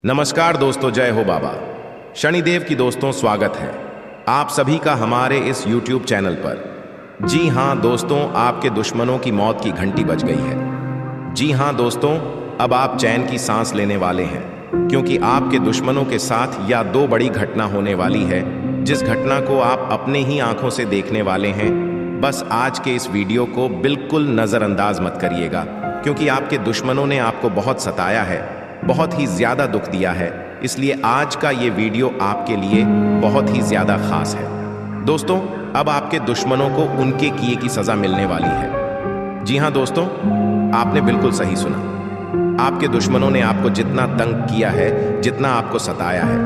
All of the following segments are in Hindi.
नमस्कार दोस्तों, जय हो बाबा। शनिदेव की दोस्तों स्वागत है आप सभी का हमारे इस YouTube चैनल पर। जी हाँ दोस्तों, आपके दुश्मनों की मौत की घंटी बज गई है। जी हाँ दोस्तों, अब आप चैन की सांस लेने वाले हैं, क्योंकि आपके दुश्मनों के साथ या दो बड़ी घटना होने वाली है, जिस घटना को आप अपने ही आंखों से देखने वाले हैं। बस आज के इस वीडियो को बिल्कुल नज़रअंदाज मत करिएगा, क्योंकि आपके दुश्मनों ने आपको बहुत सताया है, बहुत ही ज़्यादा दुख दिया है। इसलिए आज का ये वीडियो आपके लिए बहुत ही ज़्यादा खास है। दोस्तों, अब आपके दुश्मनों को उनके किए की सज़ा मिलने वाली है। जी हाँ दोस्तों, आपने बिल्कुल सही सुना। आपके दुश्मनों ने आपको जितना तंग किया है, जितना आपको सताया है,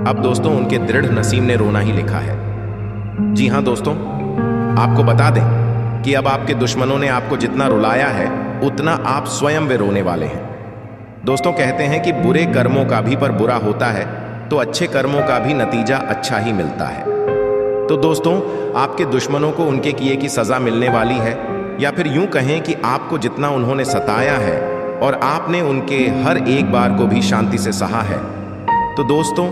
अब दोस्तों उनके दृढ़ नसीब ने रोना ही लिखा है। जी हाँ दोस्तों, आपको बता दें कि अब आपके दुश्मनों ने आपको जितना रुलाया है, उतना आप स्वयं वे रोने वाले हैं। दोस्तों, कहते हैं कि बुरे कर्मों का भी पर बुरा होता है, तो अच्छे कर्मों का भी नतीजा अच्छा ही मिलता है। तो दोस्तों, आपके दुश्मनों को उनके किए की सज़ा मिलने वाली है, या फिर यूं कहें कि आपको जितना उन्होंने सताया है और आपने उनके हर एक बार को भी शांति से सहा है। तो दोस्तों,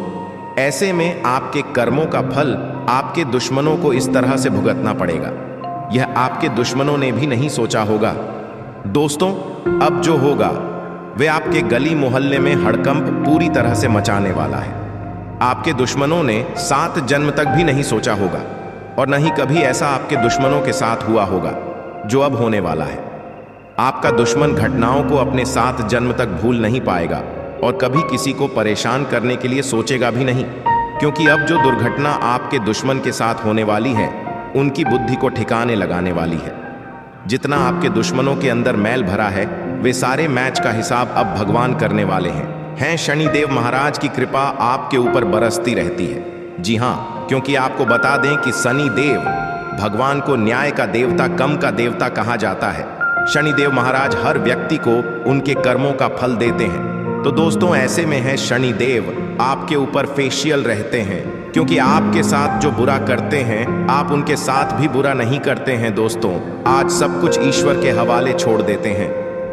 ऐसे में आपके कर्मों का फल आपके दुश्मनों को इस तरह से भुगतना पड़ेगा। यह आपके दुश्मनों ने भी नहीं सोचा होगा। दोस्तों, अब जो होगा वे आपके गली मोहल्ले में हड़कंप पूरी तरह से मचाने वाला है। आपके दुश्मनों ने 7 जन्म तक भी नहीं सोचा होगा, और न ही कभी ऐसा आपके दुश्मनों के साथ हुआ होगा जो अब होने वाला है। आपका दुश्मन घटनाओं को अपने 7 जन्म तक भूल नहीं पाएगा, और कभी किसी को परेशान करने के लिए सोचेगा भी नहीं, क्योंकि अब जो दुर्घटना आपके दुश्मन के साथ होने वाली है, उनकी बुद्धि को ठिकाने लगाने वाली है। जितना आपके दुश्मनों के अंदर मैल भरा है, वे सारे मैच का हिसाब अब भगवान करने वाले हैं। शनिदेव महाराज की कृपा आपके ऊपर बरसती रहती है। जी हाँ, क्योंकि आपको बता दें कि शनिदेव भगवान को न्याय का देवता, कम का देवता कहा जाता है। शनिदेव महाराज हर व्यक्ति को उनके कर्मों का फल देते हैं। तो दोस्तों, ऐसे में है शनिदेव आपके ऊपर फेशियल रहते हैं, क्योंकि आपके साथ जो बुरा करते हैं, आप उनके साथ भी बुरा नहीं करते हैं। दोस्तों, आज सब कुछ ईश्वर के हवाले छोड़ देते हैं।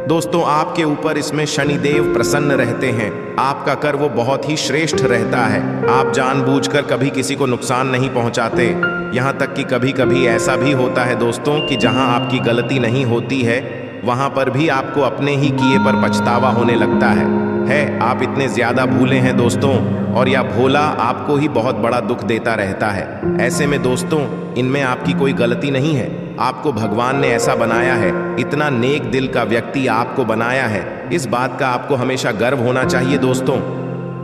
दोस्तों, आपके ऊपर इसमें शनिदेव प्रसन्न रहते हैं। आपका कर वो बहुत ही श्रेष्ठ रहता है। आप जानबूझकर कभी किसी को नुकसान नहीं पहुंचाते। यहाँ तक कि कभी कभी ऐसा भी होता है दोस्तों कि जहाँ आपकी गलती नहीं होती है, वहाँ पर भी आपको अपने ही किए पर पछतावा होने लगता है। आप इतने ज़्यादा भूले हैं दोस्तों, और यह भोला आपको ही बहुत बड़ा दुख देता रहता है। ऐसे में दोस्तों, इनमें आपकी कोई गलती नहीं है। आपको भगवान ने ऐसा बनाया है, इतना नेक दिल का व्यक्ति आपको बनाया है। इस बात का आपको हमेशा गर्व होना चाहिए। दोस्तों,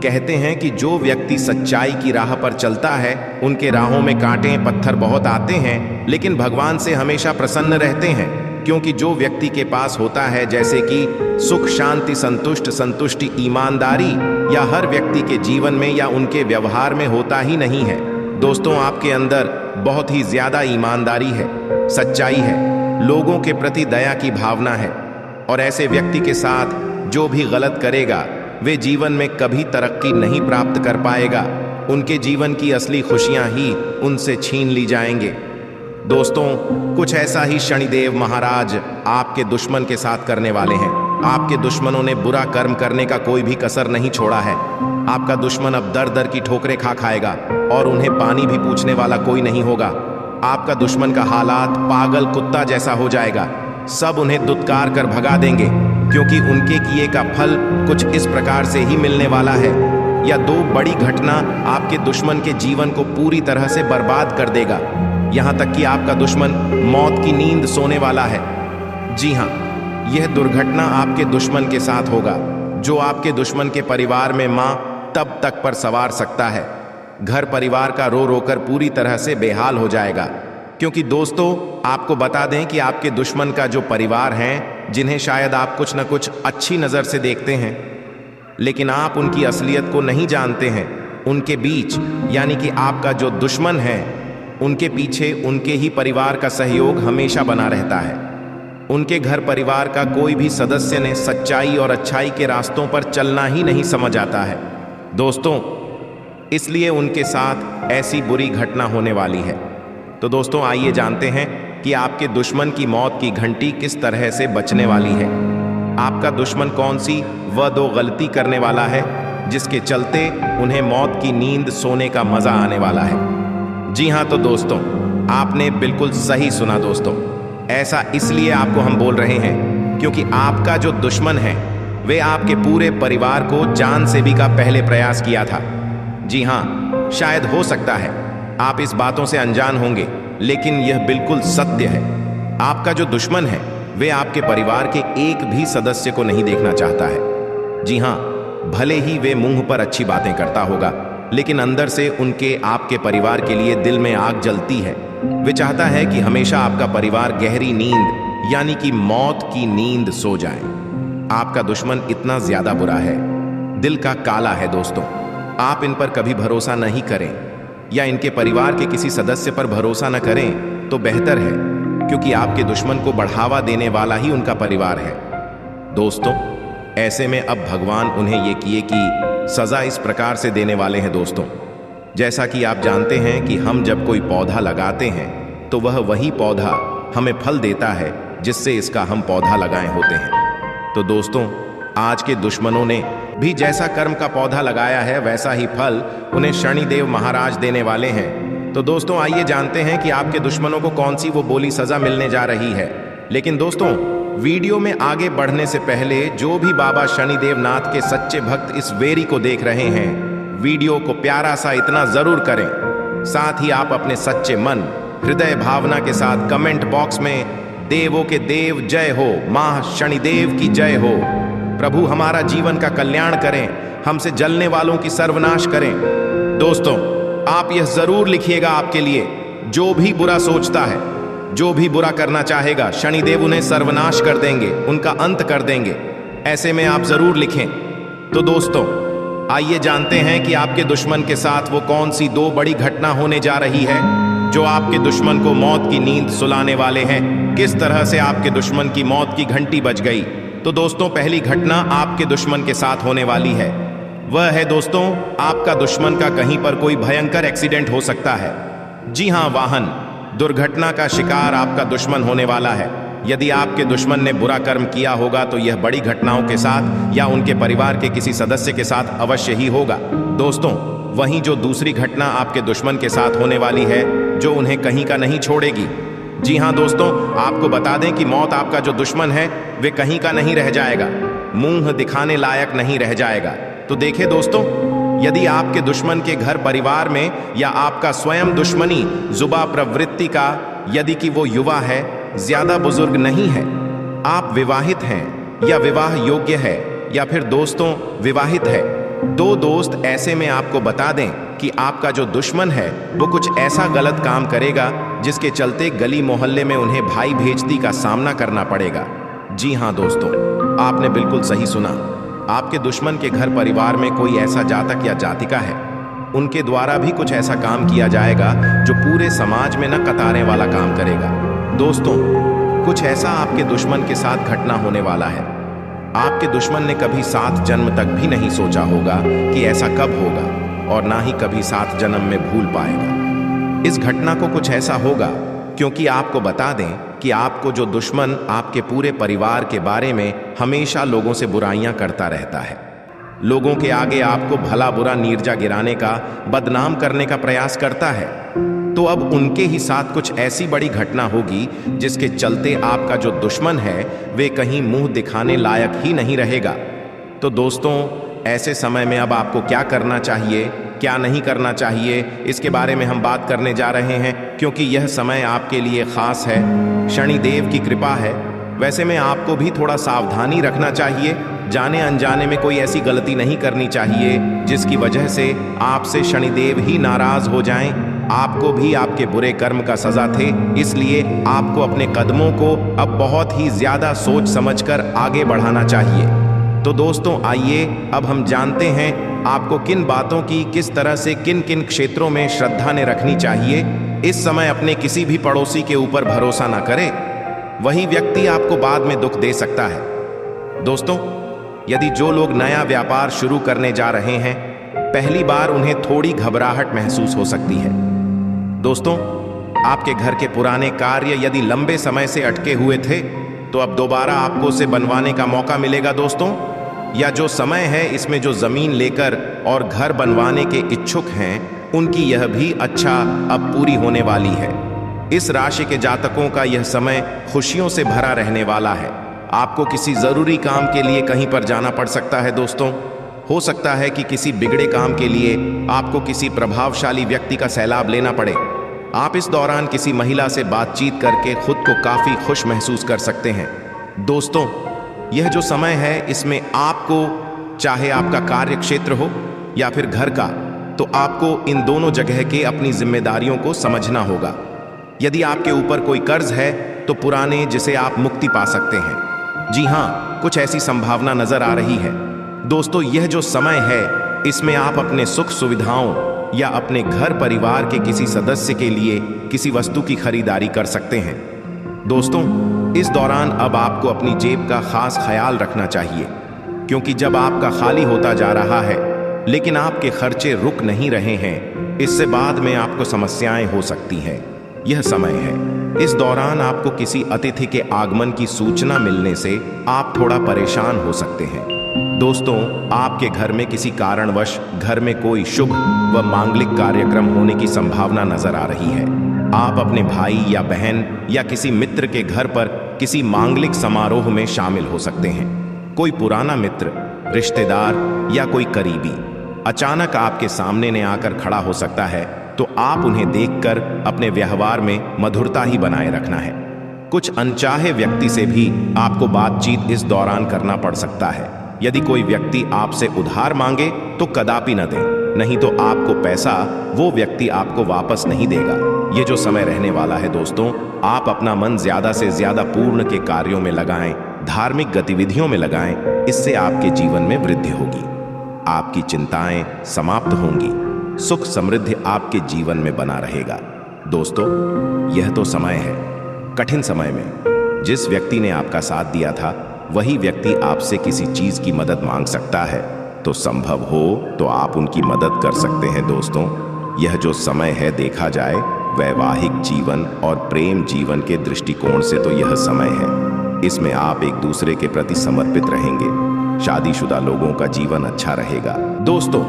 कहते हैं कि जो व्यक्ति सच्चाई की राह पर चलता है, उनके राहों में कांटे पत्थर बहुत आते हैं, लेकिन भगवान से हमेशा प्रसन्न रहते हैं। क्योंकि जो व्यक्ति के पास होता है, जैसे कि सुख, शांति, संतुष्टि, ईमानदारी, या हर व्यक्ति के जीवन में या उनके व्यवहार में होता ही नहीं है। दोस्तों, आपके अंदर बहुत ही ज्यादा ईमानदारी है, सच्चाई है, लोगों के प्रति दया की भावना है, और ऐसे व्यक्ति के साथ जो भी गलत करेगा, वे जीवन में कभी तरक्की नहीं प्राप्त कर पाएगा। उनके जीवन की असली खुशियां ही उनसे छीन ली जाएंगे। दोस्तों, कुछ ऐसा ही शनिदेव महाराज आपके दुश्मन के साथ करने वाले हैं। आपके दुश्मनों ने बुरा कर्म करने का कोई भी कसर नहीं छोड़ा है। आपका दुश्मन अब दर दर की ठोकरें खा खाएगा, और उन्हें पानी भी पूछने वाला कोई नहीं होगा। आपका दुश्मन का हालात पागल कुत्ता जैसा हो जाएगा। सब उन्हें दुत्कार कर भगा देंगे, क्योंकि उनके किए का फल कुछ इस प्रकार से ही मिलने वाला है। या दो बड़ी घटना आपके दुश्मन के जीवन को पूरी तरह से बर्बाद कर देगा, यहाँ तक कि आपका दुश्मन मौत की नींद सोने वाला है। जी हाँ, यह दुर्घटना आपके दुश्मन के साथ होगा, जो आपके दुश्मन के परिवार में माँ तब तक पर सवार सकता है। घर परिवार का रो रोकर पूरी तरह से बेहाल हो जाएगा। क्योंकि दोस्तों, आपको बता दें कि आपके दुश्मन का जो परिवार हैं, जिन्हें शायद आप कुछ न कुछ अच्छी नज़र से देखते हैं, लेकिन आप उनकी असलियत को नहीं जानते हैं। उनके बीच, यानी कि आपका जो दुश्मन है, उनके पीछे उनके ही परिवार का सहयोग हमेशा बना रहता है। उनके घर परिवार का कोई भी सदस्य ने सच्चाई और अच्छाई के रास्तों पर चलना ही नहीं समझ आता है। दोस्तों, इसलिए उनके साथ ऐसी बुरी घटना होने वाली है। तो दोस्तों, आइए जानते हैं कि आपके दुश्मन की मौत की घंटी किस तरह से बचने वाली है। आपका दुश्मन कौन सी वह दो गलती करने वाला है जिसके चलते उन्हें मौत की नींद सोने का मजा आने वाला है। जी हाँ तो दोस्तों, आपने बिल्कुल सही सुना दोस्तों। ऐसा इसलिए आपको हम बोल रहे हैं क्योंकि आपका जो दुश्मन है वे आपके पूरे परिवार को जान से भी का पहले प्रयास किया था। जी हाँ, शायद हो सकता है आप इस बातों से अनजान होंगे, लेकिन यह बिल्कुल सत्य है। आपका जो दुश्मन है वे आपके परिवार के एक भी सदस्य को नहीं देखना चाहता है। जी हाँ, भले ही वे मुंह पर अच्छी बातें करता होगा, लेकिन अंदर से उनके आपके परिवार के लिए दिल में आग जलती है। वे चाहता है कि हमेशा आपका परिवार गहरी नींद यानी कि मौत की नींद सो जाए। आपका दुश्मन इतना ज्यादा बुरा है, दिल का काला है दोस्तों। आप इन पर कभी भरोसा नहीं करें या इनके परिवार के किसी सदस्य पर भरोसा न करें तो बेहतर है, क्योंकि आपके दुश्मन को बढ़ावा देने वाला ही उनका परिवार है। दोस्तों, ऐसे में अब भगवान उन्हें ये किए कि सजा इस प्रकार से देने वाले हैं दोस्तों। जैसा कि आप जानते हैं कि हम जब कोई पौधा लगाते हैं तो वह वही पौधा हमें फल देता है जिससे इसका हम पौधा लगाए होते हैं। तो दोस्तों, आज के दुश्मनों ने भी जैसा कर्म का पौधा लगाया है वैसा ही फल उन्हें शनिदेव महाराज देने वाले हैं। तो दोस्तों, आइए जानते हैं कि आपके दुश्मनों को कौन सी वो बोली सजा मिलने जा रही है। लेकिन दोस्तों, वीडियो में आगे बढ़ने से पहले जो भी बाबा शनिदेव नाथ के सच्चे भक्त इस वेरी को देख रहे हैं, वीडियो को प्यारा सा इतना जरूर करें। साथ ही आप अपने सच्चे मन हृदय भावना के साथ कमेंट बॉक्स में देवों के देव जय हो, मां शनिदेव की जय हो, प्रभु हमारा जीवन का कल्याण करें, हमसे जलने वालों की सर्वनाश करें। दोस्तों, आप यह जरूर लिखिएगा, आपके लिए जो भी बुरा सोचता है, जो भी बुरा करना चाहेगा, शनिदेव उन्हें सर्वनाश कर देंगे, उनका अंत कर देंगे। ऐसे में आप जरूर लिखें। तो दोस्तों, आइए जानते हैं कि आपके दुश्मन के साथ वो कौन सी दो बड़ी घटना होने जा रही है जो आपके दुश्मन को मौत की नींद सुलाने वाले हैं। किस तरह से आपके दुश्मन की मौत की घंटी बज गई। तो दोस्तों, पहली घटना आपके दुश्मन के साथ होने वाली है वह है दोस्तों, आपका दुश्मन का कहीं पर कोई भयंकर एक्सीडेंट हो सकता है। जी हाँ, वाहन दुर्घटना का शिकार आपका दुश्मन होने वाला है। यदि आपके दुश्मन ने बुरा कर्म किया होगा तो यह बड़ी घटनाओं के साथ या उनके परिवार के किसी सदस्य के साथ अवश्य ही होगा। दोस्तों, वहीं जो दूसरी घटना आपके दुश्मन के साथ होने वाली है जो उन्हें कहीं का नहीं छोड़ेगी। जी हाँ दोस्तों, आपको बता दें कि मौत आपका जो दुश्मन है वे कहीं का नहीं रह जाएगा, मुंह दिखाने लायक नहीं रह जाएगा। तो देखिए दोस्तों, यदि आपके दुश्मन के घर परिवार में या आपका स्वयं दुश्मनी जुबा प्रवृत्ति का, यदि कि वो युवा है, ज्यादा बुजुर्ग नहीं है, आप विवाहित हैं या विवाह योग्य है, या फिर दोस्तों विवाहित है, दो दोस्त ऐसे में आपको बता दें कि आपका जो दुश्मन है वो कुछ ऐसा गलत काम करेगा जिसके चलते गली मोहल्ले में उन्हें भाई भेजती का सामना करना पड़ेगा। जी हाँ दोस्तों, आपने बिल्कुल सही सुना। आपके दुश्मन के घर परिवार में कोई ऐसा जातक या जातिका है, उनके द्वारा भी कुछ ऐसा काम किया जाएगा जो पूरे समाज में न कतारने वाला काम करेगा। दोस्तों, कुछ ऐसा आपके दुश्मन के साथ घटना होने वाला है। आपके दुश्मन ने कभी 7 जन्म तक भी नहीं सोचा होगा कि ऐसा कब होगा, और ना ही कभी 7 जन्म में भूल पाएगा। इस घटना को कुछ ऐसा होगा क्योंकि आपको बता दें कि आपको जो दुश्मन आपके पूरे परिवार के बारे में हमेशा लोगों से बुराइयां करता रहता है, लोगों के आगे आपको भला बुरा नीरजा गिराने का, बदनाम करने का प्रयास करता है, तो अब उनके ही साथ कुछ ऐसी बड़ी घटना होगी जिसके चलते आपका जो दुश्मन है वे कहीं मुंह दिखाने लायक ही नहीं रहेगा। तो दोस्तों, ऐसे समय में अब आपको क्या करना चाहिए, क्या नहीं करना चाहिए, इसके बारे में हम बात करने जा रहे हैं, क्योंकि यह समय आपके लिए खास है, शनिदेव की कृपा है। वैसे में आपको भी थोड़ा सावधानी रखना चाहिए, जाने अनजाने में कोई ऐसी गलती नहीं करनी चाहिए जिसकी वजह से आपसे शनिदेव ही नाराज हो जाएं। आपको भी आपके बुरे कर्म का सजा थे, इसलिए आपको अपने कदमों को अब बहुत ही ज्यादा सोच समझकर आगे बढ़ाना चाहिए। तो दोस्तों, आइए अब हम जानते हैं आपको किन बातों की, किस तरह से, किन किन क्षेत्रों में श्रद्धा ने रखनी चाहिए। इस समय अपने किसी भी पड़ोसी के ऊपर भरोसा ना करें, वही व्यक्ति आपको बाद में दुख दे सकता है। दोस्तों, यदि जो लोग नया व्यापार शुरू करने जा रहे हैं, पहली बार उन्हें थोड़ी घबराहट महसूस हो सकती है। दोस्तों, आपके घर के पुराने कार्य यदि लंबे समय से अटके हुए थे तो अब दोबारा आपको उसे बनवाने का मौका मिलेगा। दोस्तों, या जो समय है इसमें जो जमीन लेकर और घर बनवाने के इच्छुक हैं, उनकी यह भी अच्छा अब पूरी होने वाली है। इस राशि के जातकों का यह समय खुशियों से भरा रहने वाला है। आपको किसी जरूरी काम के लिए कहीं पर जाना पड़ सकता है दोस्तों। हो सकता है कि किसी बिगड़े काम के लिए आपको किसी प्रभावशाली व्यक्ति का सैलाब लेना पड़े। आप इस दौरान किसी महिला से बातचीत करके खुद को काफी खुश महसूस कर सकते हैं। दोस्तों, यह जो समय है इसमें आपको, चाहे आपका कार्य क्षेत्र हो या फिर घर का, तो आपको इन दोनों जगह के अपनी जिम्मेदारियों को समझना होगा। यदि आपके ऊपर कोई कर्ज है तो पुराने जिसे आप मुक्ति पा सकते हैं। जी हाँ, कुछ ऐसी संभावना नजर आ रही है। दोस्तों, यह जो समय है इसमें आप अपने सुख सुविधाओं या अपने घर परिवार के किसी सदस्य के लिए किसी वस्तु की खरीदारी कर सकते हैं। दोस्तों, इस दौरान अब आपको अपनी जेब का खास ख्याल रखना चाहिए, क्योंकि जब आपका खाली होता जा रहा है लेकिन आपके खर्चे रुक नहीं रहे हैं, इससे बाद में आपको समस्याएं हो सकती हैं। यह समय है, इस दौरान आपको किसी अतिथि के आगमन की सूचना मिलने से आप थोड़ा परेशान हो सकते हैं। दोस्तों, आपके घर में किसी कारणवश घर में कोई शुभ व मांगलिक कार्यक्रम होने की संभावना नजर आ रही है। आप अपने भाई या बहन या किसी मित्र के घर पर किसी मांगलिक समारोह में शामिल हो सकते हैं। कोई पुराना मित्र, रिश्तेदार या कोई करीबी अचानक आपके सामने ने आकर खड़ा हो सकता है, तो आप उन्हें देखकर अपने व्यवहार में मधुरता ही बनाए रखना है। कुछ अनचाहे व्यक्ति से भी आपको बातचीत इस दौरान करना पड़ सकता है। यदि कोई व्यक्ति आपसे उधार मांगे तो कदापि न दें, नहीं तो आपको पैसा वो व्यक्ति आपको वापस नहीं देगा। ये जो समय रहने वाला है दोस्तों, आप अपना मन ज्यादा से ज्यादा पूर्ण के कार्यों में लगाएं, धार्मिक गतिविधियों में लगाएं। इससे आपके जीवन में वृद्धि होगी, आपकी चिंताएं समाप्त होंगी, सुख समृद्धि आपके जीवन में बना रहेगा। दोस्तों, यह तो समय है, कठिन समय में जिस व्यक्ति ने आपका साथ दिया था वही व्यक्ति आपसे किसी चीज की मदद मांग सकता है, तो संभव हो तो आप उनकी मदद कर सकते हैं। दोस्तों, यह जो समय है देखा जाए वैवाहिक जीवन और प्रेम जीवन के दृष्टिकोण से तो यह समय है, इसमें आप एक दूसरे के प्रति समर्पित रहेंगे। शादीशुदा लोगों का जीवन अच्छा रहेगा। दोस्तों,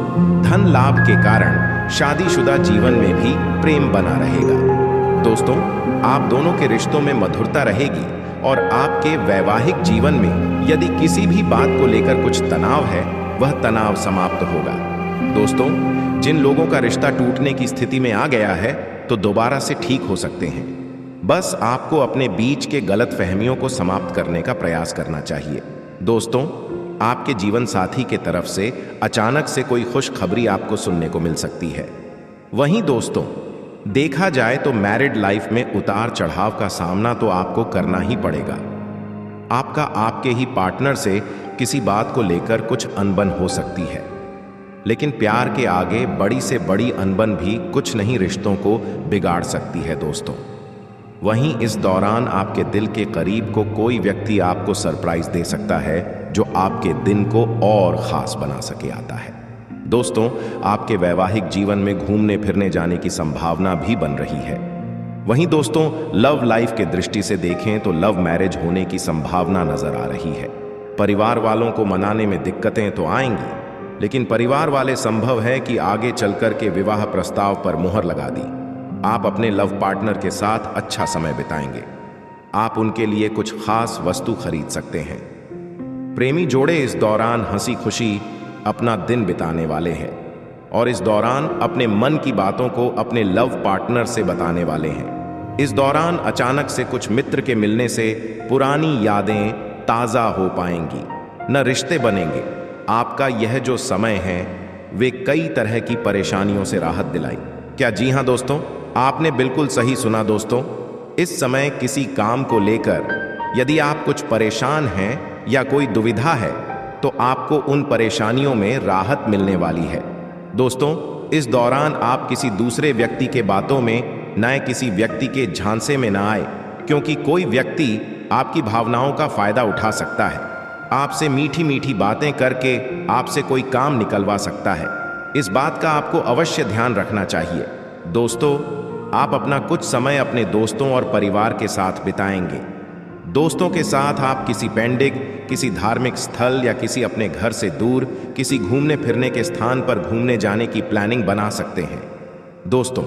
धन लाभ के कारण शादीशुदा जीवन में भी प्रेम बना रहेगा। दोस्तों, आप दोनों के रिश्तों में मधुरता रहेगी और आपके वैवाहिक जीवन में यदि किसी भी बात को लेकर कुछ तनाव है, वह तनाव समाप्त होगा। दोस्तों, जिन लोगों का रिश्ता टूटने की स्थिति में आ गया है तो दोबारा से ठीक हो सकते हैं। बस आपको अपने बीच के गलतफहमियों को समाप्त करने का प्रयास करना चाहिए। दोस्तों, आपके जीवन साथी के तरफ से अचानक से कोई खुशखबरी आपको सुनने को मिल सकती है। वहीं दोस्तों, देखा जाए तो मैरिड लाइफ में उतार चढ़ाव का सामना तो आपको करना ही पड़ेगा। आपका आपके ही पार्टनर से किसी बात को लेकर कुछ अनबन हो सकती है, लेकिन प्यार के आगे बड़ी से बड़ी अनबन भी कुछ नहीं रिश्तों को बिगाड़ सकती है। दोस्तों, वहीं इस दौरान आपके दिल के करीब को कोई व्यक्ति आपको सरप्राइज दे सकता है जो आपके दिन को और खास बना सके आता है। दोस्तों, आपके वैवाहिक जीवन में घूमने फिरने जाने की संभावना भी बन रही है। वहीं दोस्तों, लव लाइफ के दृष्टि से देखें तो लव मैरिज होने की संभावना नजर आ रही है। परिवार वालों को मनाने में दिक्कतें तो आएंगी, लेकिन परिवार वाले संभव है कि आगे चलकर के विवाह प्रस्ताव पर मुहर लगा दी। आप अपने लव पार्टनर के साथ अच्छा समय बिताएंगे। आप उनके लिए कुछ खास वस्तु खरीद सकते हैं। प्रेमी जोड़े इस दौरान हंसी खुशी अपना दिन बिताने वाले हैं और इस दौरान अपने मन की बातों को अपने लव पार्टनर से बताने वाले हैं। इस दौरान अचानक से कुछ मित्र के मिलने से पुरानी यादें ताज़ा हो पाएंगी, न रिश्ते बनेंगे। आपका यह जो समय है वे कई तरह की परेशानियों से राहत दिलाई। क्या जी हाँ दोस्तों, आपने बिल्कुल सही सुना। दोस्तों, इस समय किसी काम को लेकर यदि आप कुछ परेशान हैं या कोई दुविधा है तो आपको उन परेशानियों में राहत मिलने वाली है। दोस्तों, इस दौरान आप किसी दूसरे व्यक्ति के बातों में, न किसी व्यक्ति के झांसे में ना आए, क्योंकि कोई व्यक्ति आपकी भावनाओं का फायदा उठा सकता है। आपसे मीठी मीठी बातें करके आपसे कोई काम निकलवा सकता है। इस बात का आपको अवश्य ध्यान रखना चाहिए। दोस्तों, आप अपना कुछ समय अपने दोस्तों और परिवार के साथ बिताएंगे। दोस्तों के साथ आप किसी पेंडिक, किसी धार्मिक स्थल या किसी अपने घर से दूर किसी घूमने फिरने के स्थान पर घूमने जाने की प्लानिंग बना सकते हैं। दोस्तों,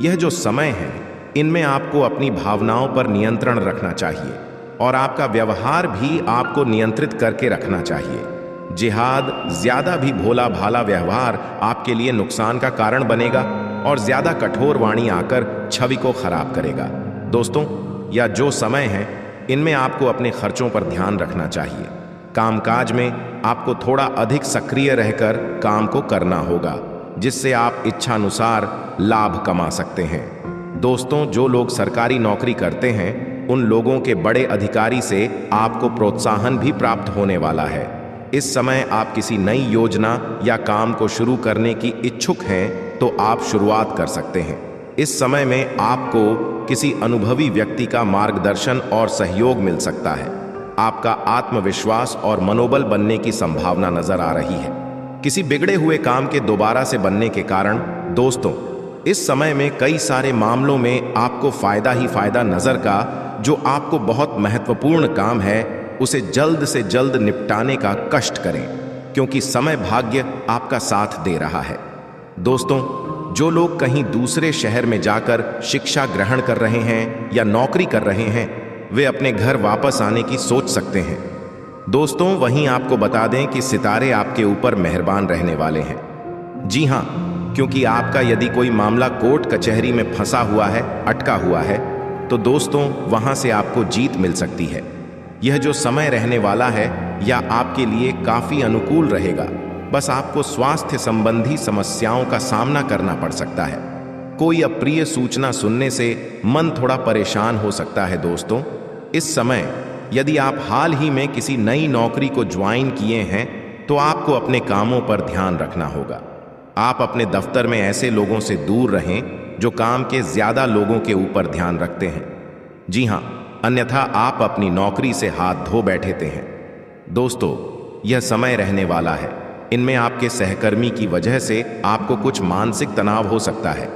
यह जो समय है, इनमें आपको अपनी भावनाओं पर नियंत्रण रखना चाहिए और आपका व्यवहार भी आपको नियंत्रित करके रखना चाहिए। जिहाद ज्यादा भी भोला भाला व्यवहार आपके लिए नुकसान का कारण बनेगा और ज्यादा कठोर वाणी आकर छवि को खराब करेगा। दोस्तों, यह जो समय है, इनमें आपको अपने खर्चों पर ध्यान रखना चाहिए। कामकाज में आपको थोड़ा अधिक सक्रिय रहकर काम को करना होगा, जिससे आप इच्छानुसार लाभ कमा सकते हैं। दोस्तों, जो लोग सरकारी नौकरी करते हैं, उन लोगों के बड़े अधिकारी से आपको प्रोत्साहन भी प्राप्त होने वाला है। इस समय आप किसी नई योजना या काम को शुरू करने की इच्छुक हैं, तो आप शुरुआत कर सकते हैं। इस समय में आपको किसी अनुभवी व्यक्ति का मार्गदर्शन और सहयोग मिल सकता है। आपका आत्मविश्वास और मनोबल बनने की संभावना नजर आ रही है। किसी बिगड़े हुए काम के दोबारा से बनने के कारण दोस्तों, इस समय में कई सारे मामलों में आपको फायदा ही फायदा नजर का जो आपको बहुत महत्वपूर्ण काम है, उसे जल्द से जल्द निपटाने का कष्ट करें, क्योंकि समय भाग्य आपका साथ दे रहा है। दोस्तों, जो लोग कहीं दूसरे शहर में जाकर शिक्षा ग्रहण कर रहे हैं या नौकरी कर रहे हैं, वे अपने घर वापस आने की सोच सकते हैं। दोस्तों, वहीं आपको बता दें कि सितारे आपके ऊपर मेहरबान रहने वाले हैं। जी हाँ, क्योंकि आपका यदि कोई मामला कोर्ट कचहरी में फंसा हुआ है, अटका हुआ है, तो दोस्तों वहां से आपको जीत मिल सकती है। यह जो समय रहने वाला है, यह आपके लिए काफी अनुकूल रहेगा। बस आपको स्वास्थ्य संबंधी समस्याओं का सामना करना पड़ सकता है। कोई अप्रिय सूचना सुनने से मन थोड़ा परेशान हो सकता है। दोस्तों, इस समय यदि आप हाल ही में किसी नई नौकरी को ज्वाइन किए हैं, तो आपको अपने कामों पर ध्यान रखना होगा। आप अपने दफ्तर में ऐसे लोगों से दूर रहें जो काम के ज्यादा लोगों के ऊपर ध्यान रखते हैं। जी हाँ, अन्यथा आप अपनी नौकरी से हाथ धो बैठते हैं। दोस्तों, यह समय रहने वाला है। इनमें आपके सहकर्मी की वजह से आपको कुछ मानसिक तनाव हो सकता है।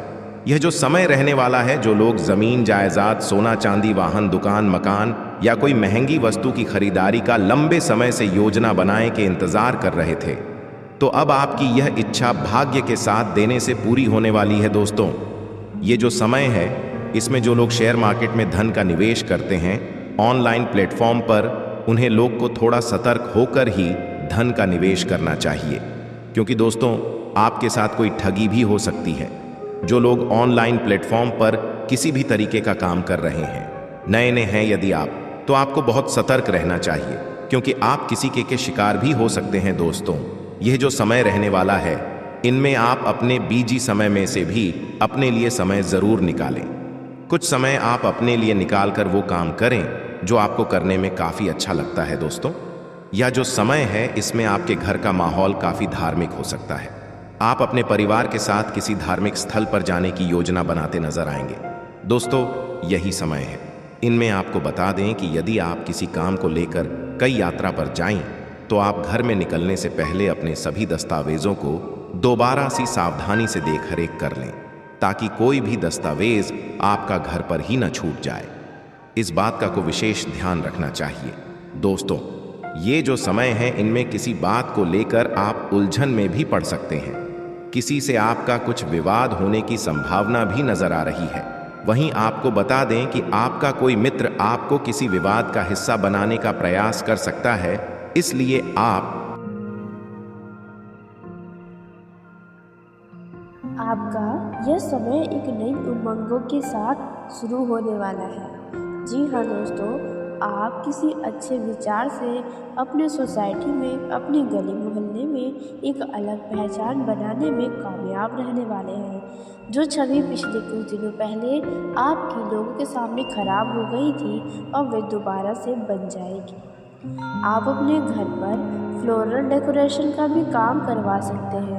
यह जो समय रहने वाला है, जो लोग जमीन जायदाद, सोना चांदी, वाहन, दुकान, मकान या कोई महंगी वस्तु की खरीदारी का लंबे समय से योजना बनाए के इंतजार कर रहे थे, तो अब आपकी यह इच्छा भाग्य के साथ देने से पूरी होने वाली है। दोस्तों, ये जो समय है, इसमें जो लोग शेयर मार्केट में धन का निवेश करते हैं, ऑनलाइन प्लेटफॉर्म पर, उन्हें लोग को थोड़ा सतर्क होकर ही धन का निवेश करना चाहिए, क्योंकि दोस्तों आपके साथ कोई ठगी भी हो सकती है। जो लोग ऑनलाइन प्लेटफॉर्म पर किसी भी तरीके का काम कर रहे हैं, नए हैं यदि आप, तो आपको बहुत सतर्क रहना चाहिए, क्योंकि आप किसी के शिकार भी हो सकते हैं। दोस्तों, यह जो समय रहने वाला है, इनमें आप अपने बीजी समय में से भी अपने लिए समय जरूर निकालें। कुछ समय आप अपने लिए निकाल कर वो काम करें जो आपको करने में काफी अच्छा लगता है। दोस्तों, यह जो समय है, इसमें आपके घर का माहौल काफी धार्मिक हो सकता है। आप अपने परिवार के साथ किसी धार्मिक स्थल पर जाने की योजना बनाते नजर आएंगे। दोस्तों, यही समय है। इनमें आपको बता दें कि यदि आप किसी काम को लेकर कई यात्रा पर जाएं, तो आप घर में निकलने से पहले अपने सभी दस्तावेजों को दोबारा सी सावधानी से देख-रेख कर लें, ताकि कोई भी दस्तावेज आपका घर पर ही न छूट जाए। इस बात का को विशेष ध्यान रखना चाहिए। दोस्तों, ये जो समय है, इनमें किसी बात को लेकर आप उलझन में भी पड़ सकते हैं। किसी से आपका कुछ विवाद होने की संभावना भी नजर आ रही है। वहीं आपको बता दें कि आपका कोई मित्र आपको किसी विवाद का हिस्सा बनाने का प्रयास कर सकता है, इसलिए आपका यह समय एक नई उमंगों के साथ शुरू होने वाला है। जी हाँ दोस्तों, आप किसी अच्छे विचार से अपने सोसाइटी में, अपने गली मोहल्ले में एक अलग पहचान बनाने में कामयाब रहने वाले हैं। जो छवि पिछले कुछ दिनों पहले आपके लोगों के सामने खराब हो गई थी, अब वे दोबारा से बन जाएगी। आप अपने घर पर फ्लोरल डेकोरेशन का भी काम करवा सकते हैं,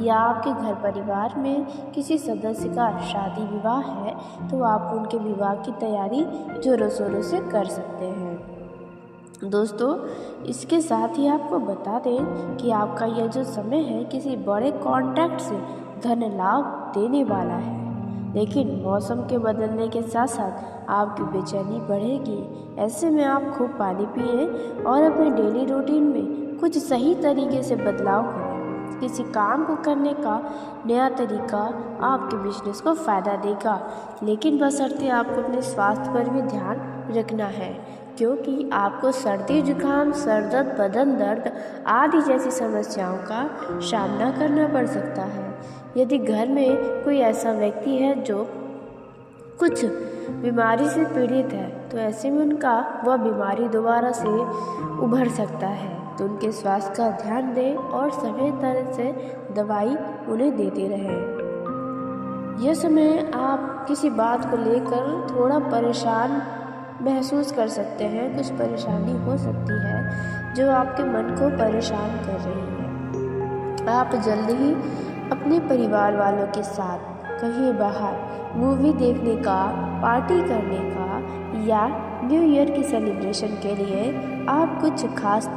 या आपके घर परिवार में किसी सदस्य का शादी विवाह है, तो आप उनके विवाह की तैयारी जोरों शोरों से कर सकते हैं। दोस्तों, इसके साथ ही आपको बता दें कि आपका यह जो समय है, किसी बड़े कॉन्ट्रैक्ट से धन लाभ देने वाला है। लेकिन मौसम के बदलने के साथ साथ आपकी बेचैनी बढ़ेगी। ऐसे में आप खूब पानी पिए और अपने डेली रूटीन में कुछ सही तरीके से बदलाव करें। किसी काम को करने का नया तरीका आपके बिजनेस को फ़ायदा देगा, लेकिन बशर्ते आपको अपने स्वास्थ्य पर भी ध्यान रखना है, क्योंकि आपको सर्दी जुकाम, सर दर्द, बदन दर्द आदि जैसी समस्याओं का सामना करना पड़ सकता है। यदि घर में कोई ऐसा व्यक्ति है जो कुछ बीमारी से पीड़ित है, तो ऐसे में उनका वह बीमारी दोबारा से उभर सकता है, तो उनके स्वास्थ्य का ध्यान दें और समय तरह से दवाई उन्हें देते रहें। यह समय आप किसी बात को लेकर थोड़ा परेशान महसूस कर सकते हैं। कुछ परेशानी हो सकती है जो आपके मन को परेशान कर रही है। आप जल्द ही अपने परिवार वालों के साथ कहीं बाहर मूवी देखने का, पार्टी करने का या न्यू ईयर की सेलिब्रेशन के लिए आप कुछ खास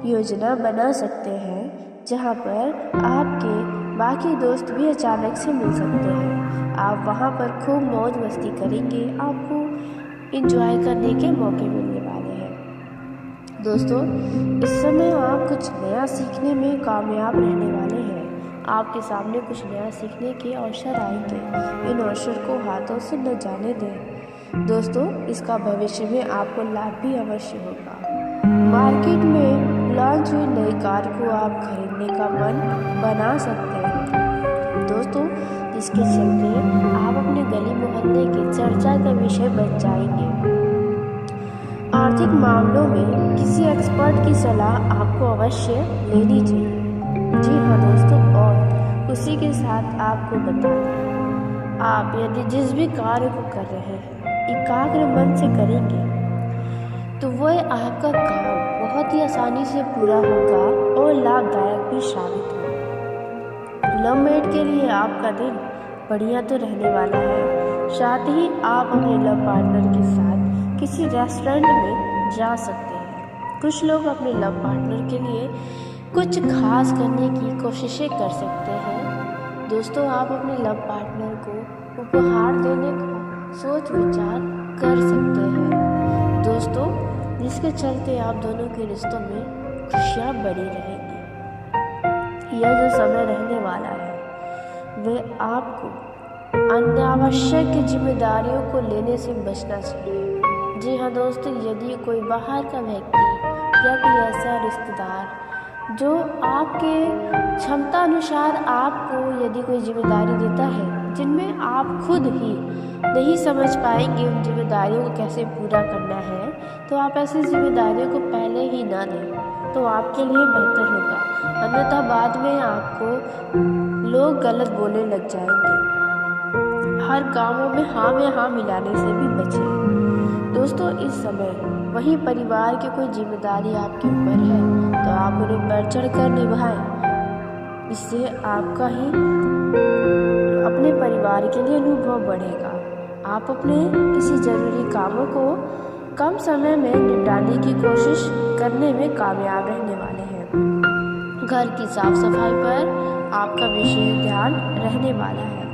योजना बना सकते हैं, जहां पर आपके बाकी दोस्त भी अचानक से मिल सकते हैं। आप वहां पर खूब मौज मस्ती करेंगे, आपको एंजॉय करने के मौके मिलने वाले हैं। दोस्तों, इस समय आप कुछ नया सीखने में कामयाब रहने वाले हैं। आपके सामने कुछ नया सीखने के अवसर आएंगे। इन अवसर को हाथों से न जाने दें। दोस्तों, इसका भविष्य में आपको लाभ भी अवश्य होगा। मार्केट में लॉन्च हुई नई कार को आप खरीदने का मन बना सकते हैं। दोस्तों, इसके चलते आप अपने गली मोहल्ले के चर्चा का विषय बन जाएंगे। आर्थिक मामलों में किसी एक्सपर्ट की सलाह आपको अवश्य लेनी चाहिए। जी हाँ दोस्तों, और उसी के साथ आपको बता दें, आप यदि जिस भी कार्य को कर रहे हैं एकाग्र मन से करेंगे तो वह आपका काम बहुत ही आसानी से पूरा होगा और लाभदायक भी साबित होगा। लव मेट के लिए आपका दिन बढ़िया तो रहने वाला है। साथ ही आप अपने लव पार्टनर के साथ किसी रेस्टोरेंट में जा सकते हैं। कुछ लोग अपने लव पार्टनर के लिए कुछ खास करने की कोशिशें कर सकते हैं। दोस्तों, आप अपने लव पार्टनर को उपहार देने का सोच विचार कर सकते हैं। दोस्तों, जिसके चलते आप दोनों के रिश्तों में खुशियाँ बनी रहेंगी। यह जो समय रहने वाला है वह आपको अनावश्यक जिम्मेदारियों को लेने से बचना चाहिए। जी हाँ दोस्तों, यदि कोई बाहर का व्यक्ति या कोई ऐसा रिश्तेदार जो आपके क्षमता अनुसार आपको यदि कोई जिम्मेदारी देता है जिनमें आप खुद ही नहीं समझ पाएंगे उन जिम्मेदारियों को कैसे पूरा करना है, तो आप ऐसी जिम्मेदारियों को पहले ही ना दें, तो आपके लिए बेहतर होगा। अन्यथा बाद में आपको लोग गलत बोलने लग जाएंगे। हर कामों में हाँ मिलाने से भी बचें। दोस्तों, इस समय वही परिवार की कोई जिम्मेदारी आपके ऊपर है तो आप उन्हें बढ़ चढ़ कर निभाएं। इससे आपका ही अपने परिवार के लिए अनुभव बढ़ेगा। आप अपने किसी ज़रूरी कामों को कम समय में निपटाने की कोशिश करने में कामयाब रहने वाले हैं। घर की साफ सफाई पर आपका विशेष ध्यान रहने वाला है।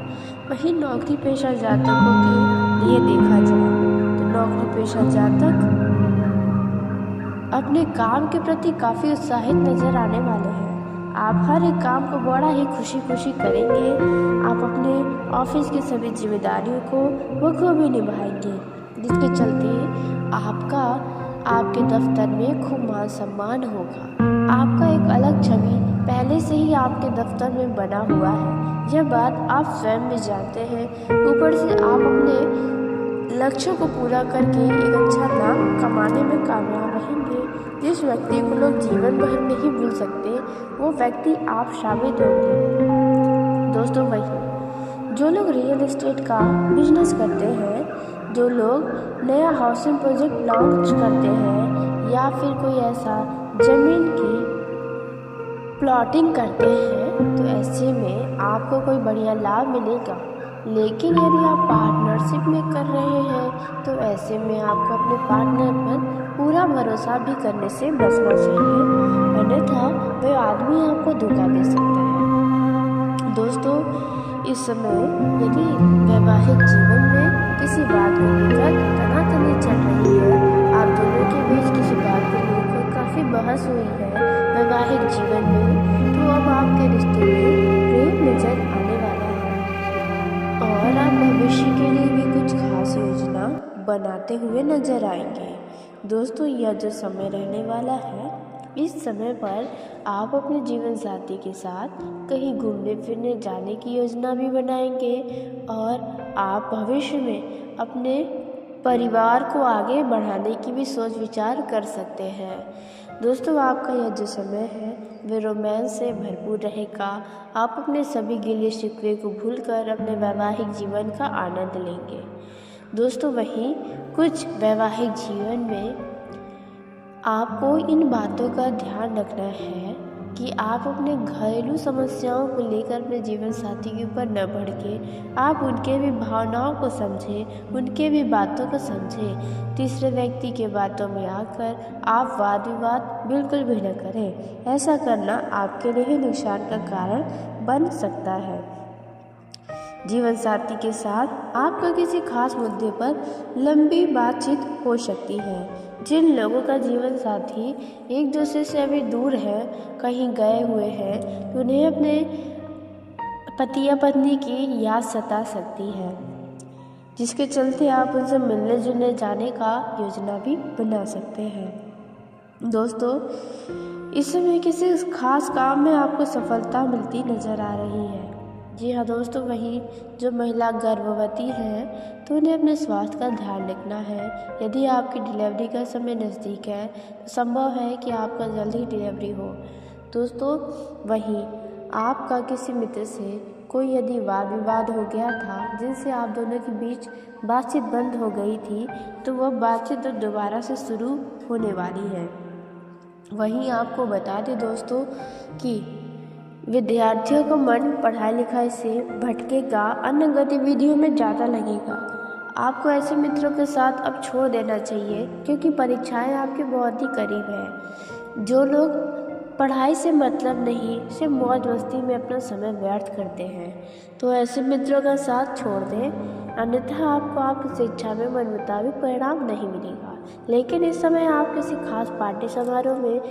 वहीं नौकरी पेशा जातकों के लिए देखा जाए तो नौकरी पेशा जातक अपने काम के प्रति काफ़ी उत्साहित नजर आने वाले हैं। आप हर एक काम को बड़ा ही खुशी करेंगे। आप अपने ऑफिस की सभी जिम्मेदारियों को बखूबी निभाएंगे, जिसके चलते आपके दफ्तर में खूब मान सम्मान होगा। आपका एक अलग छवि पहले से ही आपके दफ्तर में बना हुआ है। यह बात आप स्वयं भी जानते हैं। ऊपर से आप अपने लक्ष्यों को पूरा करके एक अच्छा नाम कमाने में कामयाब रहेंगे। जिस व्यक्ति को लोग जीवन भर नहीं भूल सकते वो व्यक्ति आप साबित होंगे। दोस्तों, वही जो लोग रियल एस्टेट का बिजनेस करते हैं, जो लोग नया हाउसिंग प्रोजेक्ट लॉन्च करते हैं या फिर कोई ऐसा ज़मीन की प्लॉटिंग करते हैं, तो ऐसे में आपको कोई बढ़िया लाभ मिलेगा। लेकिन यदि आप पार्टनरशिप में कर रहे हैं तो ऐसे में आपको अपने पार्टनर पर पूरा भरोसा भी करने से बचना चाहिए, अन्यथा वह आदमी आपको धोखा दे सकता है। दोस्तों, इस समय यदि वैवाहिक जीवन में किसी बात को लेकर तनातनी चल रही है, आप दोनों के बीच किसी बात को लेकर काफ़ी बहस हुई है वैवाहिक जीवन में, तो अब आपके रिश्ते में प्रेम नजर आने वाला है और आप भविष्य के लिए भी कुछ खास योजना बनाते हुए नजर आएंगे। दोस्तों, यह जो समय रहने वाला है, इस समय पर आप अपने जीवन साथी के साथ कहीं घूमने फिरने जाने की योजना भी बनाएंगे और आप भविष्य में अपने परिवार को आगे बढ़ाने की भी सोच विचार कर सकते हैं। दोस्तों, आपका यह जो समय है वह रोमांस से भरपूर रहेगा। आप अपने सभी गिले शिकवे को भूलकर अपने वैवाहिक जीवन का आनंद लेंगे। दोस्तों, वहीं कुछ वैवाहिक जीवन में आपको इन बातों का ध्यान रखना है कि आप अपने घरेलू समस्याओं को लेकर अपने जीवन साथी के ऊपर न भड़के, आप उनके भी भावनाओं को समझें, उनके भी बातों को समझें। तीसरे व्यक्ति के बातों में आकर आप वाद विवाद बिल्कुल भी न करें। ऐसा करना आपके लिए ही नुकसान का कारण बन सकता है। जीवन साथी के साथ आपका किसी खास मुद्दे पर लंबी बातचीत हो सकती है। जिन लोगों का जीवन साथी एक दूसरे से अभी दूर है, कहीं गए हुए हैं, तो उन्हें अपने पति या पत्नी की याद सता सकती है, जिसके चलते आप उनसे मिलने जुलने जाने का योजना भी बना सकते हैं। दोस्तों, इस समय किसी खास काम में आपको सफलता मिलती नजर आ रही है। जी हाँ दोस्तों, वहीं जो महिला गर्भवती है तो उन्हें अपने स्वास्थ्य का ध्यान रखना है। यदि आपकी डिलीवरी का समय नज़दीक है तो संभव है कि आपका जल्द ही डिलीवरी हो। दोस्तों, वहीं आपका किसी मित्र से कोई यदि वाद विवाद हो गया था, जिनसे आप दोनों के बीच बातचीत बंद हो गई थी, तो वह बातचीत दोबारा से शुरू होने वाली है। वहीं आपको बता दें दोस्तों कि विद्यार्थियों का मन पढ़ाई लिखाई से भटकेगा, अन्य गतिविधियों में ज़्यादा लगेगा। आपको ऐसे मित्रों के साथ अब छोड़ देना चाहिए, क्योंकि परीक्षाएं आपके बहुत ही करीब है। जो लोग पढ़ाई से मतलब नहीं, सिर्फ मौज मस्ती में अपना समय व्यर्थ करते हैं, तो ऐसे मित्रों का साथ छोड़ दें, अन्यथा आपको आपकी शिक्षा में मन मुताबिक परिणाम नहीं मिलेगा। लेकिन इस समय आप किसी खास पार्टी समारोह में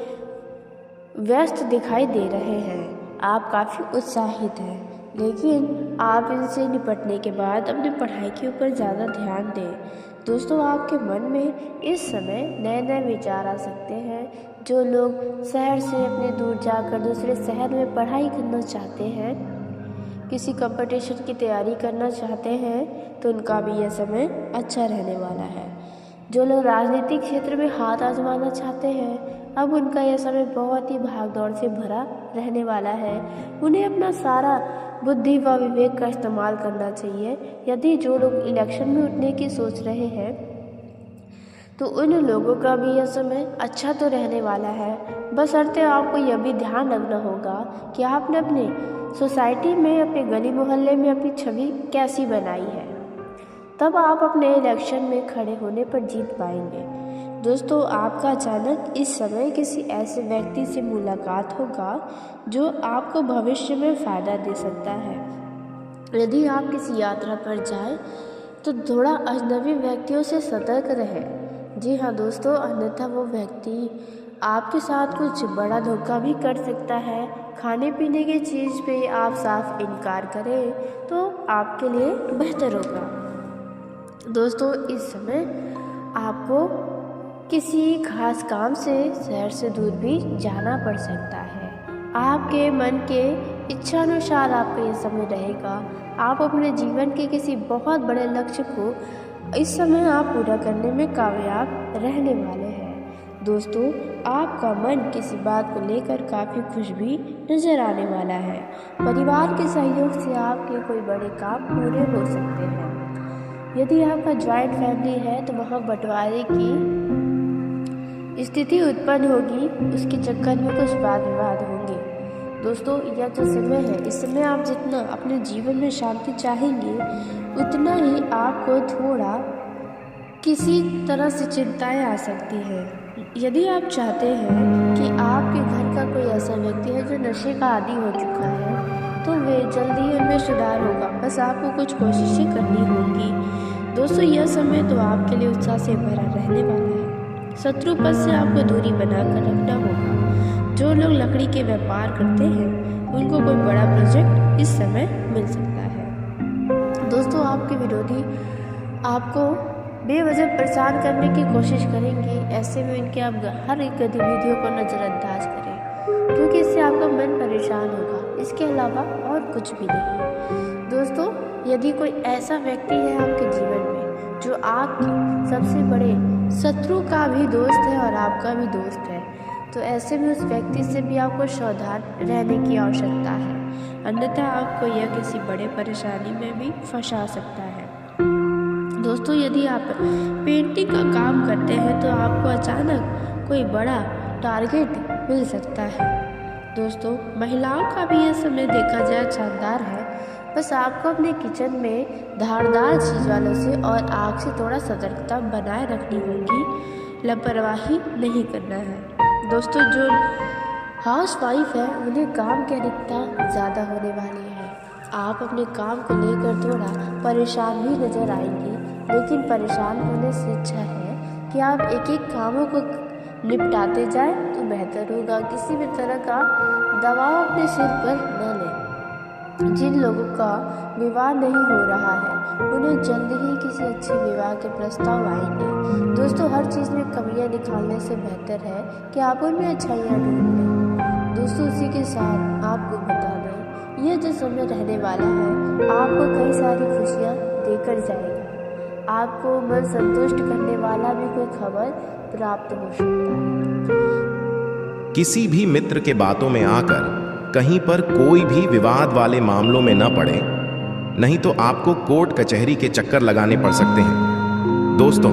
व्यस्त दिखाई दे रहे हैं। आप काफ़ी उत्साहित हैं, लेकिन आप इनसे निपटने के बाद अपनी पढ़ाई के ऊपर ज़्यादा ध्यान दें। दोस्तों, आपके मन में इस समय नए नए विचार आ सकते हैं। जो लोग शहर से अपने दूर जाकर दूसरे शहर में पढ़ाई करना चाहते हैं, किसी कंपटीशन की तैयारी करना चाहते हैं, तो उनका भी यह समय अच्छा रहने वाला है। जो लोग राजनीतिक क्षेत्र में हाथ आजमाना चाहते हैं, अब उनका यह समय बहुत ही भागदौड़ से भरा रहने वाला है। उन्हें अपना सारा बुद्धि व विवेक का इस्तेमाल करना चाहिए। यदि जो लोग इलेक्शन में उठने की सोच रहे हैं, तो उन लोगों का भी यह समय अच्छा तो रहने वाला है। बशर्ते आपको यह भी ध्यान रखना होगा कि आपने अपने सोसाइटी में, अपने गली मोहल्ले में अपनी छवि कैसी बनाई है, तब आप अपने इलेक्शन में खड़े होने पर जीत पाएंगे। दोस्तों, आपका अचानक इस समय किसी ऐसे व्यक्ति से मुलाकात होगा जो आपको भविष्य में फ़ायदा दे सकता है। यदि आप किसी यात्रा पर जाएं, तो थोड़ा अजनबी व्यक्तियों से सतर्क रहें। जी हाँ दोस्तों, अन्यथा वो व्यक्ति आपके साथ कुछ बड़ा धोखा भी कर सकता है। खाने पीने की चीज़ पे आप साफ इनकार करें तो आपके लिए बेहतर होगा। दोस्तों, इस समय आपको किसी खास काम से शहर से दूर भी जाना पड़ सकता है। आपके मन के इच्छानुसार आपका ये समय रहेगा। आप अपने जीवन के किसी बहुत बड़े लक्ष्य को इस समय आप पूरा करने में कामयाब रहने वाले हैं। दोस्तों, आपका मन किसी बात को लेकर काफ़ी खुश भी नज़र आने वाला है। परिवार के सहयोग से आपके कोई बड़े काम पूरे हो सकते हैं। यदि आपका जॉइंट फैमिली है, तो वहाँ बंटवारे की स्थिति उत्पन्न होगी, उसके चक्कर में कुछ वाद विवाद होंगे। दोस्तों, यह जो समय है, इस समय आप जितना अपने जीवन में शांति चाहेंगे, उतना ही आपको थोड़ा किसी तरह से चिंताएं आ सकती हैं। यदि आप चाहते हैं कि आपके घर का कोई ऐसा व्यक्ति है जो नशे का आदी हो चुका है, तो वे जल्दी ही उनमें सुधार होगा। बस आपको कुछ कोशिशें करनी होंगी। दोस्तों, यह समय तो आपके लिए उत्साह से भरा रहने वाला है। शत्रु पद से आपको दूरी बनाकर रखना होगा। जो लोग लकड़ी के व्यापार करते हैं उनको कोई बड़ा प्रोजेक्ट इस समय मिल सकता है। दोस्तों, आपके विरोधी आपको बेवजह परेशान करने की कोशिश करेंगे। ऐसे में उनके आप हर एक गतिविधियों को नज़रअंदाज करें, क्योंकि इससे आपका मन परेशान होगा। इसके अलावा और कुछ भी नहीं। दोस्तों, यदि कोई ऐसा व्यक्ति है आपके जीवन में जो आपके सबसे बड़े शत्रु का भी दोस्त है और आपका भी दोस्त है, तो ऐसे में उस व्यक्ति से भी आपको सावधान रहने की आवश्यकता है, अन्यथा आपको यह किसी बड़े परेशानी में भी फंसा सकता है। दोस्तों, यदि आप पेंटिंग का काम करते हैं तो आपको अचानक कोई बड़ा टारगेट मिल सकता है। दोस्तों, महिलाओं का भी यह समय देखा जाए शानदार है। बस आपको अपने किचन में धारदार चीज़ वालों से और आग से थोड़ा सतर्कता बनाए रखनी होगी। लापरवाही नहीं करना है। दोस्तों, जो हाउसवाइफ है उन्हें काम की अधिकता ज़्यादा होने वाली है। आप अपने काम को लेकर थोड़ा परेशान भी नज़र आएंगे, लेकिन परेशान होने से अच्छा है कि आप एक एक कामों को निपटाते जाएं तो बेहतर होगा। किसी भी तरह का दबाव अपने सिर पर न लें। जिन लोगों का विवाह नहीं हो रहा है उन्हें जल्द ही किसी अच्छे विवाह के प्रस्ताव आएंगे। दोस्तों, हर चीज़ में कमियां निकालने से बेहतर है कि आप उनमें अच्छाइयाँ ढूंढ लें। दोस्तों, उसी के साथ आपको बता दें, यह जो समय रहने वाला है आपको कई सारी खुशियाँ देकर जाएगा। आपको मन संतुष्ट करने वाला भी कोई खबर प्राप्त हो सकता है। किसी भी मित्र के बातों में आकर कहीं पर कोई भी विवाद वाले मामलों में न पड़े, नहीं तो आपको कोर्ट कचहरी के चक्कर लगाने पड़ सकते हैं। दोस्तों,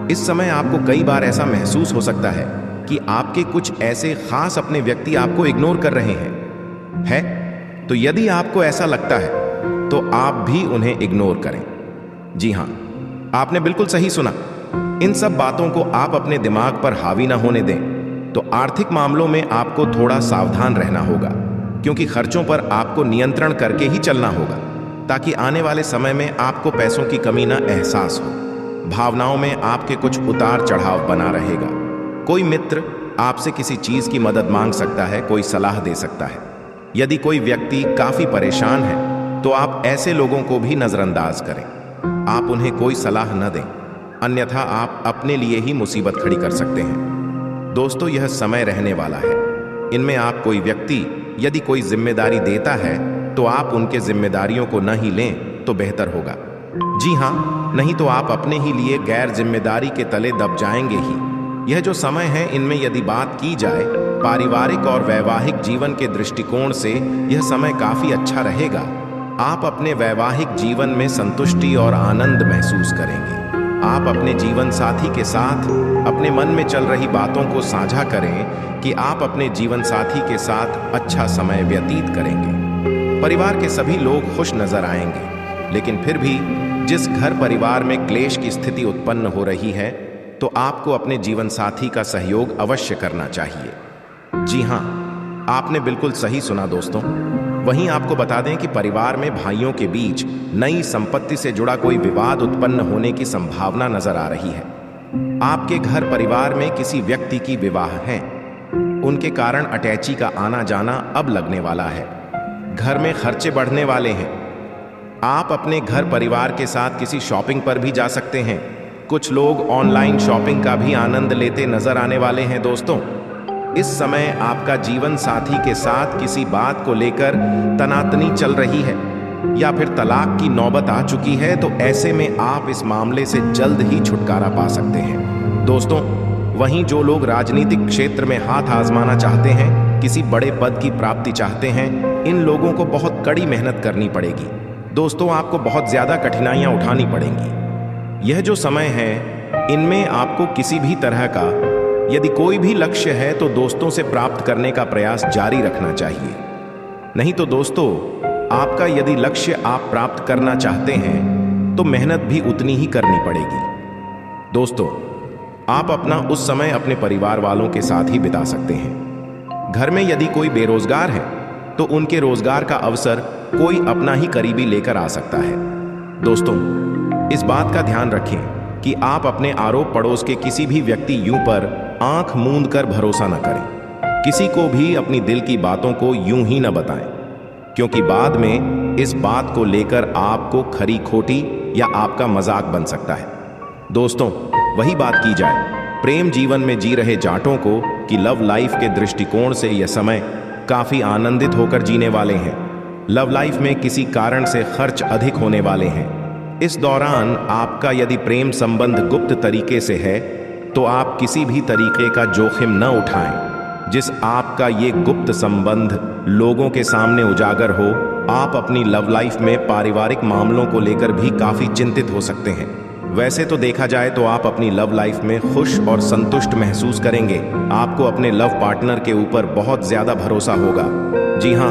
इस समय आपको कई बार ऐसा महसूस हो सकता है कि आपके कुछ ऐसे खास अपने व्यक्ति आपको इग्नोर कर रहे हैं। तो यदि आपको ऐसा लगता है तो आप भी उन्हें इग्नोर करें। जी हाँ, आपने बिल्कुल सही सुना। इन सब बातों को आप अपने दिमाग पर हावी ना होने दें। तो आर्थिक मामलों में आपको थोड़ा सावधान रहना होगा, क्योंकि खर्चों पर आपको नियंत्रण करके ही चलना होगा, ताकि आने वाले समय में आपको पैसों की कमी ना एहसास हो। भावनाओं में आपके कुछ उतार चढ़ाव बना रहेगा। कोई मित्र आपसे किसी चीज की मदद मांग सकता है, कोई सलाह दे सकता है। यदि कोई व्यक्ति काफी परेशान है तो आप ऐसे लोगों को भी नजरअंदाज करें। आप उन्हें कोई सलाह न दें, अन्यथा आप अपने लिए ही मुसीबत खड़ी कर सकते हैं। दोस्तों, यह समय रहने वाला है। इनमें आप कोई व्यक्ति यदि कोई जिम्मेदारी देता है तो आप उनके जिम्मेदारियों को न ही लें तो बेहतर होगा। जी हाँ, नहीं तो आप अपने ही लिए गैर जिम्मेदारी के तले दब जाएंगे ही। यह जो समय है, इनमें यदि बात की जाए पारिवारिक और वैवाहिक जीवन के दृष्टिकोण से, यह समय काफी अच्छा रहेगा। आप अपने वैवाहिक जीवन में संतुष्टि और आनंद महसूस करेंगे। आप अपने जीवन साथी के साथ अपने मन में चल रही बातों को साझा करें कि आप अपने जीवन साथी के साथ अच्छा समय व्यतीत करेंगे। परिवार के सभी लोग खुश नजर आएंगे, लेकिन फिर भी जिस घर परिवार में क्लेश की स्थिति उत्पन्न हो रही है, तो आपको अपने जीवन साथी का सहयोग अवश्य करना चाहिए। जी हाँ, आपने बिल्कुल सही सुना दोस्तों। वहीं आपको बता दें कि परिवार में भाइयों के बीच नई संपत्ति से जुड़ा कोई विवाद उत्पन्न होने की संभावना नजर आ रही है। आपके घर परिवार में किसी व्यक्ति की विवाह है, उनके कारण अटैची का आना जाना अब लगने वाला है। घर में खर्चे बढ़ने वाले हैं। आप अपने घर परिवार के साथ किसी शॉपिंग पर भी जा सकते हैं। कुछ लोग ऑनलाइन शॉपिंग का भी आनंद लेते नजर आने वाले हैं। दोस्तों, इस समय आपका जीवन साथी के साथ किसी बात को लेकर तनातनी चल रही है या फिर तलाक की नौबत आ चुकी है, तो ऐसे में आप इस मामले से जल्द ही छुटकारा पा सकते हैं। दोस्तों, वहीं जो लोग राजनीतिक क्षेत्र में हाथ आजमाना चाहते हैं, किसी बड़े पद की प्राप्ति चाहते हैं, इन लोगों को बहुत कड़ी मेहनत करनी पड़ेगी। दोस्तों, आपको बहुत ज्यादा कठिनाइयां उठानी पड़ेंगी। यह जो समय है, इनमें आपको किसी भी तरह का यदि कोई भी लक्ष्य है तो दोस्तों से प्राप्त करने का प्रयास जारी रखना चाहिए। नहीं तो दोस्तों, आपका यदि लक्ष्य आप प्राप्त करना चाहते हैं तो मेहनत भी उतनी ही करनी पड़ेगी। दोस्तों, आप अपना उस समय अपने परिवार वालों के साथ ही बिता सकते हैं। घर में यदि कोई बेरोजगार है तो उनके रोजगार का अवसर कोई अपना ही करीबी लेकर आ सकता है। दोस्तों, इस बात का ध्यान रखें कि आप अपने आरोप पड़ोस के किसी भी व्यक्ति यूं पर आंख मूंद कर भरोसा न करें। किसी को भी अपनी दिल की बातों को यूं ही न बताएं, क्योंकि बाद में इस बात को लेकर आपको खरी खोटी या आपका मजाक बन सकता है। दोस्तों, वही बात की जाए प्रेम जीवन में जी रहे जाटों को कि लव लाइफ के दृष्टिकोण से यह समय काफी आनंदित होकर जीने वाले हैं। लव लाइफ में किसी कारण से खर्च अधिक होने वाले हैं। इस दौरान आपका यदि प्रेम संबंध गुप्त तरीके से है तो आप किसी भी तरीके का जोखिम न उठाएं। जिस आपका ये गुप्त संबंध लोगों के सामने उजागर हो, आप अपनी लव लाइफ में पारिवारिक मामलों को लेकर भी काफी चिंतित हो सकते हैं। वैसे तो देखा जाए तो आप अपनी लव लाइफ में खुश और संतुष्ट महसूस करेंगे। आपको अपने लव पार्टनर के ऊपर बहुत ज्यादा भरोसा होगा। जी हाँ,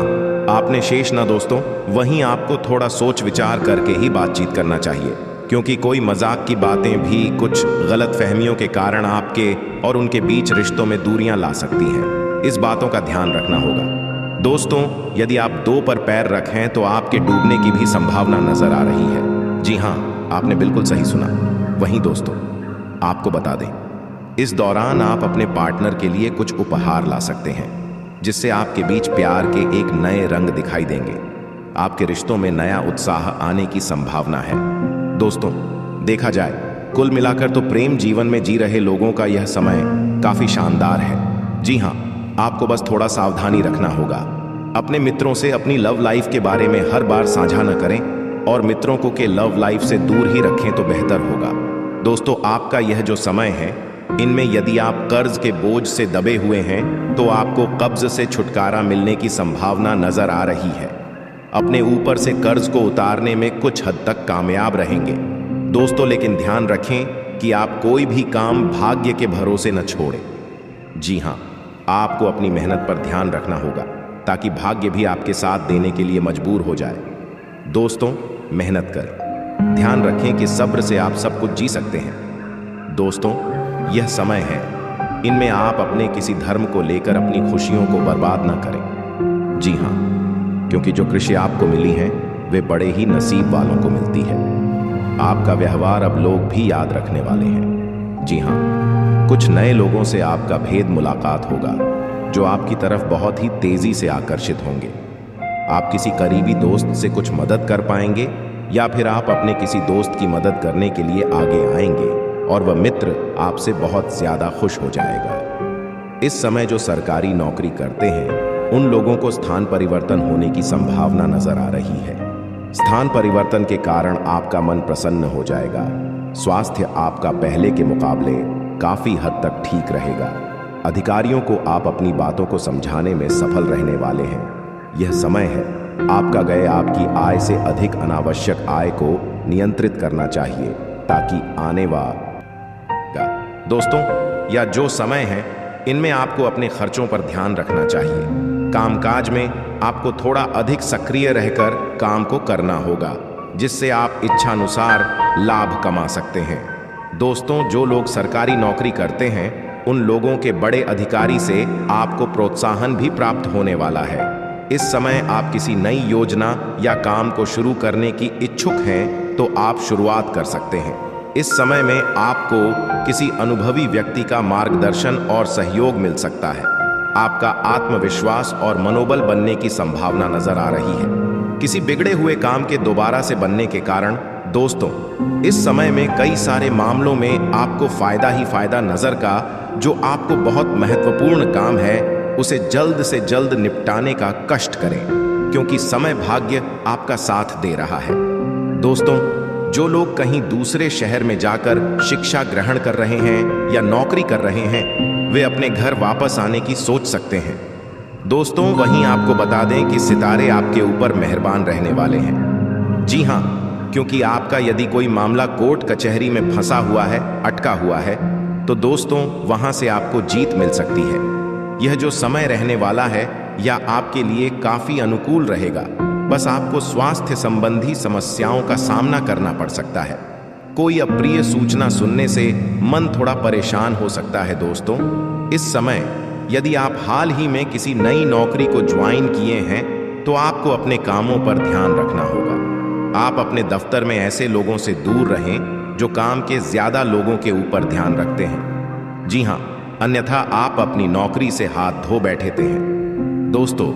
आपने शेष ना दोस्तों, वहीं आपको थोड़ा सोच विचार करके ही बातचीत करना चाहिए, क्योंकि कोई मजाक की बातें भी कुछ गलत फहमियों के कारण आपके और उनके बीच रिश्तों में दूरियां ला सकती हैं। इस बातों का ध्यान रखना होगा। दोस्तों, यदि आप दो पर पैर रखें तो आपके डूबने की भी संभावना नजर आ रही है। जी हाँ, आपने बिल्कुल सही सुना। वहीं दोस्तों, आपको बता दें, इस दौरान आप अपने पार्टनर के लिए कुछ उपहार ला सकते हैं, जिससे आपके बीच प्यार के एक नए रंग दिखाई देंगे। आपके रिश्तों में नया उत्साह आने की संभावना है। दोस्तों, देखा जाए कुल मिलाकर तो प्रेम जीवन में जी रहे लोगों का यह समय काफी शानदार है। जी हाँ, आपको बस थोड़ा सावधानी रखना होगा। अपने मित्रों से अपनी लव लाइफ के बारे में हर बार साझा न करें और मित्रों को के लव लाइफ से दूर ही रखें तो बेहतर होगा। दोस्तों, आपका यह जो समय है, इनमें यदि आप कर्ज के बोझ से दबे हुए हैं तो आपको कब्ज से छुटकारा मिलने की संभावना नजर आ रही है। अपने ऊपर से कर्ज को उतारने में कुछ हद तक कामयाब रहेंगे दोस्तों, लेकिन ध्यान रखें कि आप कोई भी काम भाग्य के भरोसे न छोड़ें। जी हाँ, आपको अपनी मेहनत पर ध्यान रखना होगा ताकि भाग्य भी आपके साथ देने के लिए मजबूर हो जाए। दोस्तों, मेहनत करें। ध्यान रखें कि सब्र से आप सब कुछ जी सकते हैं। दोस्तों, यह समय है, इनमें आप अपने किसी धर्म को लेकर अपनी खुशियों को बर्बाद ना करें। जी हाँ, क्योंकि जो खुशी आपको मिली है वे बड़े ही नसीब वालों को मिलती है। आपका व्यवहार अब लोग भी याद रखने वाले हैं। जी हाँ, कुछ नए लोगों से आपका भेद मुलाकात होगा जो आपकी तरफ बहुत ही तेजी से आकर्षित होंगे। आप किसी करीबी दोस्त से कुछ मदद कर पाएंगे या फिर आप अपने किसी दोस्त की मदद करने के लिए आगे आएंगे और वह मित्र आपसे बहुत ज्यादा खुश हो जाएगा। इस समय जो सरकारी नौकरी करते हैं उन लोगों को स्थान परिवर्तन होने की संभावना नजर आ रही है। स्थान परिवर्तन के कारण आपका मन प्रसन्न हो जाएगा। स्वास्थ्य आपका पहले के मुकाबले काफी हद तक ठीक रहेगा। अधिकारियों को आप अपनी बातों को समझाने में सफल रहने वाले हैं। यह समय है, आपका गए आपकी आय से अधिक अनावश्यक आय को नियंत्रित करना चाहिए ताकि आने वाला। दोस्तों, यह जो समय है इनमें आपको अपने खर्चों पर ध्यान रखना चाहिए। कामकाज में आपको थोड़ा अधिक सक्रिय रहकर काम को करना होगा, जिससे आप इच्छानुसार लाभ कमा सकते हैं। दोस्तों, जो लोग सरकारी नौकरी करते हैं उन लोगों के बड़े अधिकारी से आपको प्रोत्साहन भी प्राप्त होने वाला है। इस समय आप किसी नई योजना या काम को शुरू करने की इच्छुक हैं तो आप शुरुआत कर सकते हैं। इस समय में आपको किसी अनुभवी व्यक्ति का मार्गदर्शन और सहयोग मिल सकता है। आपका आत्मविश्वास और मनोबल बनने की संभावना नजर आ रही है। किसी बिगड़े हुए काम के दोबारा से बनने के कारण दोस्तों, इस समय में कई सारे मामलों में आपको फायदा ही फायदा नजर का जो आपको बहुत महत्वपूर्ण काम है उसे जल्द से जल्द निपटाने का कष्ट करें, क्योंकि समय भाग्य आपका साथ दे रहा है। दोस्तों, जो लोग कहीं दूसरे शहर में जाकर शिक्षा ग्रहण कर रहे हैं या नौकरी कर रहे हैं वे अपने घर वापस आने की सोच सकते हैं। दोस्तों, वहीं आपको बता दें कि सितारे आपके ऊपर मेहरबान रहने वाले हैं। जी हाँ, क्योंकि आपका यदि कोई मामला कोर्ट कचहरी में फंसा हुआ है, अटका हुआ है, तो दोस्तों वहां से आपको जीत मिल सकती है। यह जो समय रहने वाला है या आपके लिए काफी अनुकूल रहेगा। बस आपको स्वास्थ्य संबंधी समस्याओं का सामना करना पड़ सकता है। कोई अप्रिय सूचना सुनने से मन थोड़ा परेशान हो सकता है। दोस्तों, इस समय यदि आप हाल ही में किसी नई नौकरी को ज्वाइन किए हैं तो आपको अपने कामों पर ध्यान रखना होगा। आप अपने दफ्तर में ऐसे लोगों से दूर रहें जो काम के ज्यादा लोगों के ऊपर ध्यान रखते हैं। जी हाँ, अन्यथा आप अपनी नौकरी से हाथ धो बैठे हैं। दोस्तों,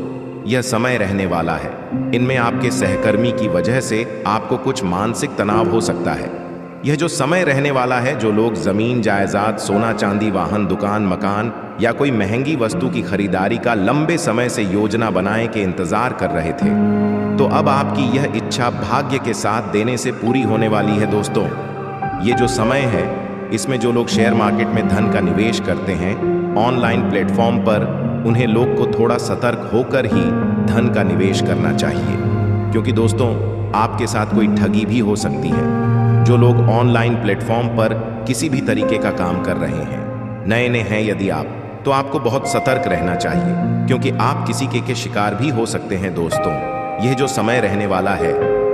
यह समय रहने वाला है। इनमें आपके सहकर्मी की वजह से आपको कुछ मानसिक तनाव हो सकता है। यह जो समय रहने वाला है, जो लोग जमीन जायदाद, सोना चांदी, वाहन, दुकान, मकान या कोई महंगी वस्तु की खरीदारी का लंबे समय से योजना बनाए के इंतजार कर रहे थे, तो अब आपकी यह इच्छा भाग्य के साथ देने से पूरी होने वाली है। दोस्तों, ये जो समय है, इसमें जो लोग शेयर मार्केट में धन का निवेश करते हैं, ऑनलाइन प्लेटफॉर्म पर, उन्हें लोग को थोड़ा सतर्क होकर ही धन का निवेश करना चाहिए, क्योंकि दोस्तों आपके साथ कोई ठगी भी हो सकती है। जो लोग ऑनलाइन प्लेटफॉर्म पर किसी भी तरीके का काम कर रहे हैं, नए हैं यदि आप, तो आपको बहुत सतर्क रहना चाहिए, क्योंकि आप किसी के शिकार भी हो सकते हैं। दोस्तों, यह जो समय रहने वाला है,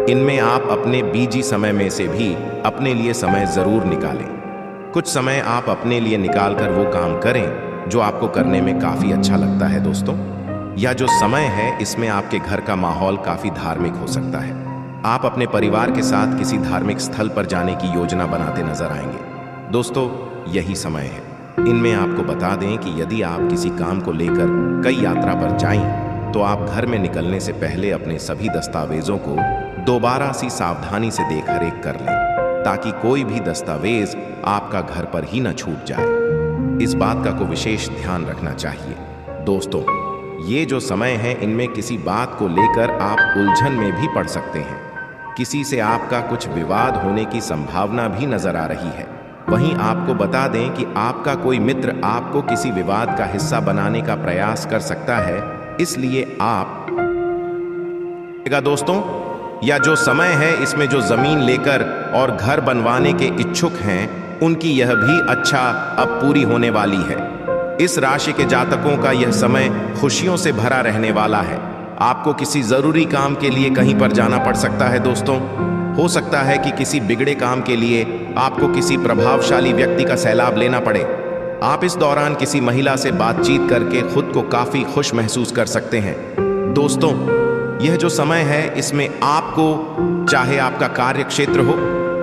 इनमें आप अपने बीजी समय में से भी अपने लिए समय जरूर निकालें। कुछ समय आप अपने लिए निकाल कर वो काम करें जो आपको करने में काफी अच्छा लगता है। दोस्तों, यह जो समय है, इसमें आपके घर का माहौल काफी धार्मिक हो सकता है। आप अपने परिवार के साथ किसी धार्मिक स्थल पर जाने की योजना बनाते नजर आएंगे। दोस्तों, यही समय है। इनमें आपको बता दें कि यदि आप किसी काम को लेकर कई यात्रा पर जाएं, तो आप घर में निकलने से पहले अपने सभी दस्तावेजों को दोबारा सी सावधानी से देख रेख कर लें, ताकि कोई भी दस्तावेज आपका घर पर ही न छूट जाए। इस बात का को विशेष ध्यान रखना चाहिए। दोस्तों, ये जो समय है, इनमें किसी बात को लेकर आप उलझन में भी पड़ सकते हैं। किसी से आपका कुछ विवाद होने की संभावना भी नजर आ रही है। वहीं आपको बता दें कि आपका कोई मित्र आपको किसी विवाद का हिस्सा बनाने का प्रयास कर सकता है, इसलिए आप दोस्तों, या जो समय है, इसमें जो जमीन लेकर और घर बनवाने के इच्छुक हैं, उनकी यह भी अच्छा अब पूरी होने वाली है। इस राशि के जातकों का यह समय खुशियों से भरा रहने वाला है। आपको किसी जरूरी काम के लिए कहीं पर जाना पड़ सकता है। दोस्तों, हो सकता है कि किसी बिगड़े काम के लिए आपको किसी प्रभावशाली व्यक्ति का सैलाब लेना पड़े। आप इस दौरान किसी महिला से बातचीत करके खुद को काफी खुश महसूस कर सकते हैं। दोस्तों, यह जो समय है, इसमें आपको, चाहे आपका कार्य क्षेत्र हो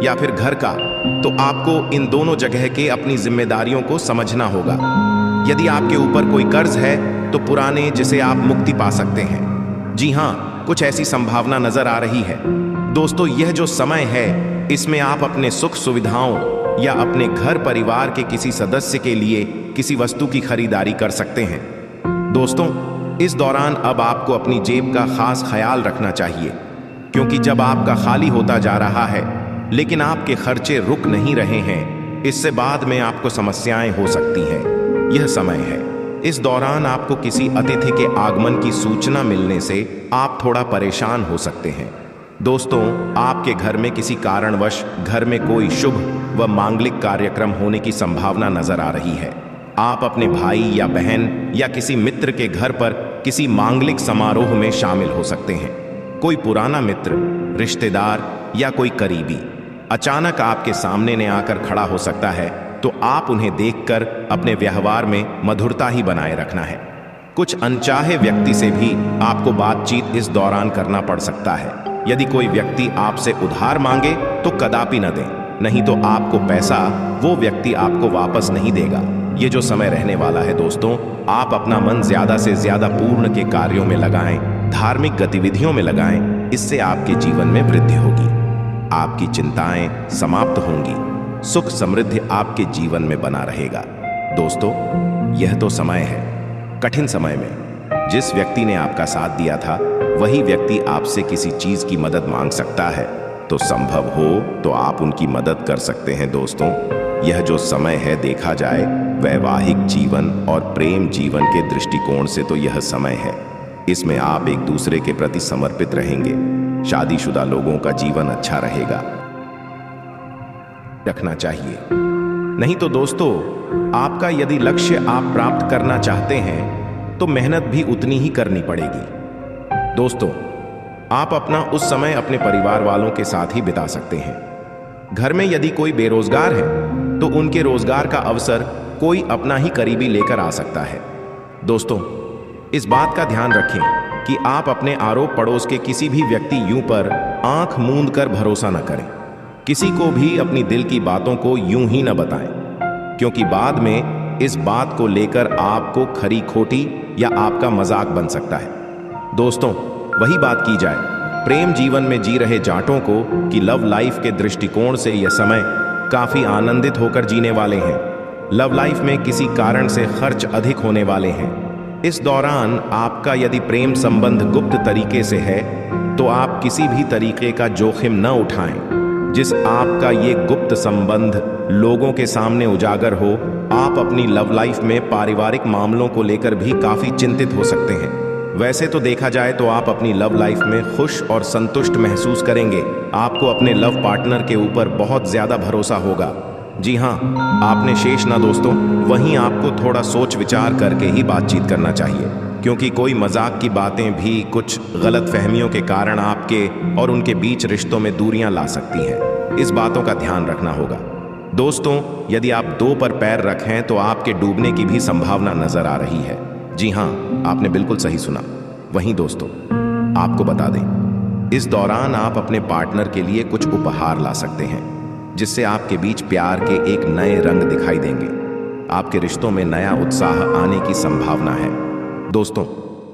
या फिर घर का, तो आपको इन दोनों जगह के अपनी जिम्मेदारियों को समझना होगा। यदि आपके ऊपर कोई कर्ज है, तो पुराने जिसे आप मुक्ति पा सकते हैं। जी हाँ, कुछ ऐसी संभावना नजर आ रही है। दोस्तों, यह जो समय है, इसमें आप अपने सुख सुविधाओं या अपने घर परिवार के किसी सदस्य के लिए किसी वस्तु की खरीदारी कर सकते हैं। दोस्तों, इस दौरान अब आपको अपनी जेब का खास ख्याल रखना चाहिए, क्योंकि जब आपका खाली होता जा रहा है लेकिन आपके खर्चे रुक नहीं रहे हैं, इससे बाद में आपको समस्याएं हो सकती हैं। यह समय है, इस दौरान आपको किसी अतिथि के आगमन की सूचना मिलने से आप थोड़ा परेशान हो सकते हैं। दोस्तों, आपके घर में किसी कारणवश घर में कोई शुभ व मांगलिक कार्यक्रम होने की संभावना नजर आ रही है। आप अपने भाई या बहन या किसी मित्र के घर पर किसी मांगलिक समारोह में शामिल हो सकते हैं। कोई पुराना मित्र, रिश्तेदार या कोई करीबी अचानक आपके सामने ने आकर खड़ा हो सकता है, तो आप उन्हें देखकर अपने व्यवहार में मधुरता ही बनाए रखना है। कुछ अनचाहे व्यक्ति से भी आपको बातचीत इस दौरान करना पड़ सकता है। यदि कोई व्यक्ति आपसे उधार मांगे तो कदापि न दें, नहीं तो आपको पैसा वो व्यक्ति आपको वापस नहीं देगा। ये जो समय रहने वाला है दोस्तों, आप अपना मन ज्यादा से ज्यादा पूर्ण के कार्यों में लगाएं, धार्मिक गतिविधियों में लगाएं। इससे आपके जीवन में वृद्धि होगी, आपकी चिंताएं समाप्त होंगी, सुख समृद्धि आपके जीवन में बना रहेगा। दोस्तों, यह तो समय है, कठिन समय में जिस व्यक्ति ने आपका साथ दिया था, वही व्यक्ति आपसे किसी चीज की मदद मांग सकता है, तो संभव हो तो आप उनकी मदद कर सकते हैं। दोस्तों, यह जो समय है, देखा जाए वैवाहिक जीवन और प्रेम जीवन के दृष्टिकोण से तो यह समय है, इसमें आप एक दूसरे के प्रति समर्पित रहेंगे। शादीशुदा लोगों का जीवन अच्छा रहेगा, रखना चाहिए। नहीं तो दोस्तों, आपका यदि लक्ष्य आप प्राप्त करना चाहते हैं, तो मेहनत भी उतनी ही करनी पड़ेगी। दोस्तों, आप अपना उस समय अपने परिवार वालों के साथ ही बिता सकते हैं। घर में यदि कोई बेरोजगार है, तो उनके रोजगार का अवसर कोई अपना ही करीबी लेकर आ सकता है। दोस्तों, इस बात का ध्यान रखें कि आप अपने आरोप पड़ोस के किसी भी व्यक्ति यूं पर आंख मूंद कर भरोसा न करें। किसी को भी अपनी दिल की बातों को यूं ही न बताएं, क्योंकि बाद में इस बात को लेकर आपको खरी खोटी या आपका मजाक बन सकता है। दोस्तों, वही बात की जाए प्रेम जीवन में जी रहे जाटों को कि लव लाइफ के दृष्टिकोण से यह समय काफी आनंदित होकर जीने वाले हैं। लव लाइफ में किसी कारण से खर्च अधिक होने वाले हैं। इस दौरान आपका यदि प्रेम संबंध गुप्त तरीके से है तो आप किसी भी तरीके का जोखिम न उठाएं। जिस आपका ये गुप्त संबंध लोगों के सामने उजागर हो, आप अपनी लव लाइफ में पारिवारिक मामलों को लेकर भी काफी चिंतित हो सकते हैं। वैसे तो देखा जाए तो आप अपनी लव लाइफ में खुश और संतुष्ट महसूस करेंगे। आपको अपने लव पार्टनर के ऊपर बहुत ज्यादा भरोसा होगा। जी हाँ, आपने शेष ना दोस्तों, वहीं आपको थोड़ा सोच विचार करके ही बातचीत करना चाहिए, क्योंकि कोई मजाक की बातें भी कुछ गलत फहमियों के कारण आपके और उनके बीच रिश्तों में दूरियां ला सकती हैं। इस बातों का ध्यान रखना होगा। दोस्तों, यदि आप दो पर पैर रखें तो आपके डूबने की भी संभावना नजर आ रही है। जी हाँ, आपने बिल्कुल सही सुना। वहीं दोस्तों, आपको बता दें, इस दौरान आप अपने पार्टनर के लिए कुछ उपहार ला सकते हैं, जिससे आपके बीच प्यार के एक नए रंग दिखाई देंगे। आपके रिश्तों में नया उत्साह आने की संभावना है। दोस्तों,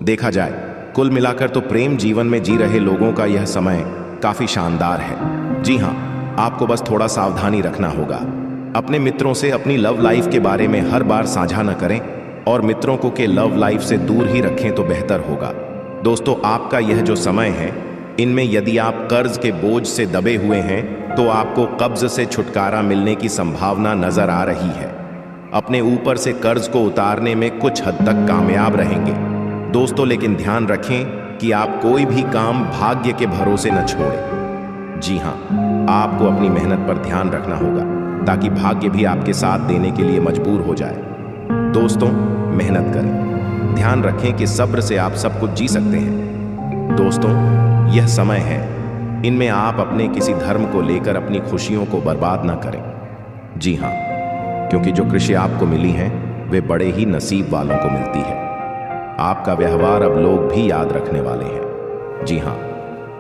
देखा जाए कुल मिलाकर तो प्रेम जीवन में जी रहे लोगों का यह समय काफी शानदार है। जी हाँ, आपको बस थोड़ा सावधानी रखना होगा। अपने मित्रों से अपनी लव लाइफ के बारे में हर बार साझा न करें और मित्रों को के लव लाइफ से दूर ही रखें तो बेहतर होगा। दोस्तों, आपका यह जो समय है, इनमें यदि आप कर्ज के बोझ से दबे हुए हैं तो आपको कब्ज से छुटकारा मिलने की संभावना नजर आ रही है। अपने ऊपर से कर्ज को उतारने में कुछ हद तक कामयाब रहेंगे दोस्तों, लेकिन ध्यान रखें कि आप कोई भी काम भाग्य के भरोसे न छोड़ें। जी हाँ, आपको अपनी मेहनत पर ध्यान रखना होगा ताकि भाग्य भी आपके साथ देने के लिए मजबूर हो जाए। दोस्तों, मेहनत करें, ध्यान रखें कि सब्र से आप सब कुछ जी सकते हैं। दोस्तों, यह समय है, इनमें आप अपने किसी धर्म को लेकर अपनी खुशियों को बर्बाद ना करें। जी हाँ, क्योंकि जो खुशी आपको मिली हैं वे बड़े ही नसीब वालों को मिलती है। आपका व्यवहार अब लोग भी याद रखने वाले हैं। जी हाँ,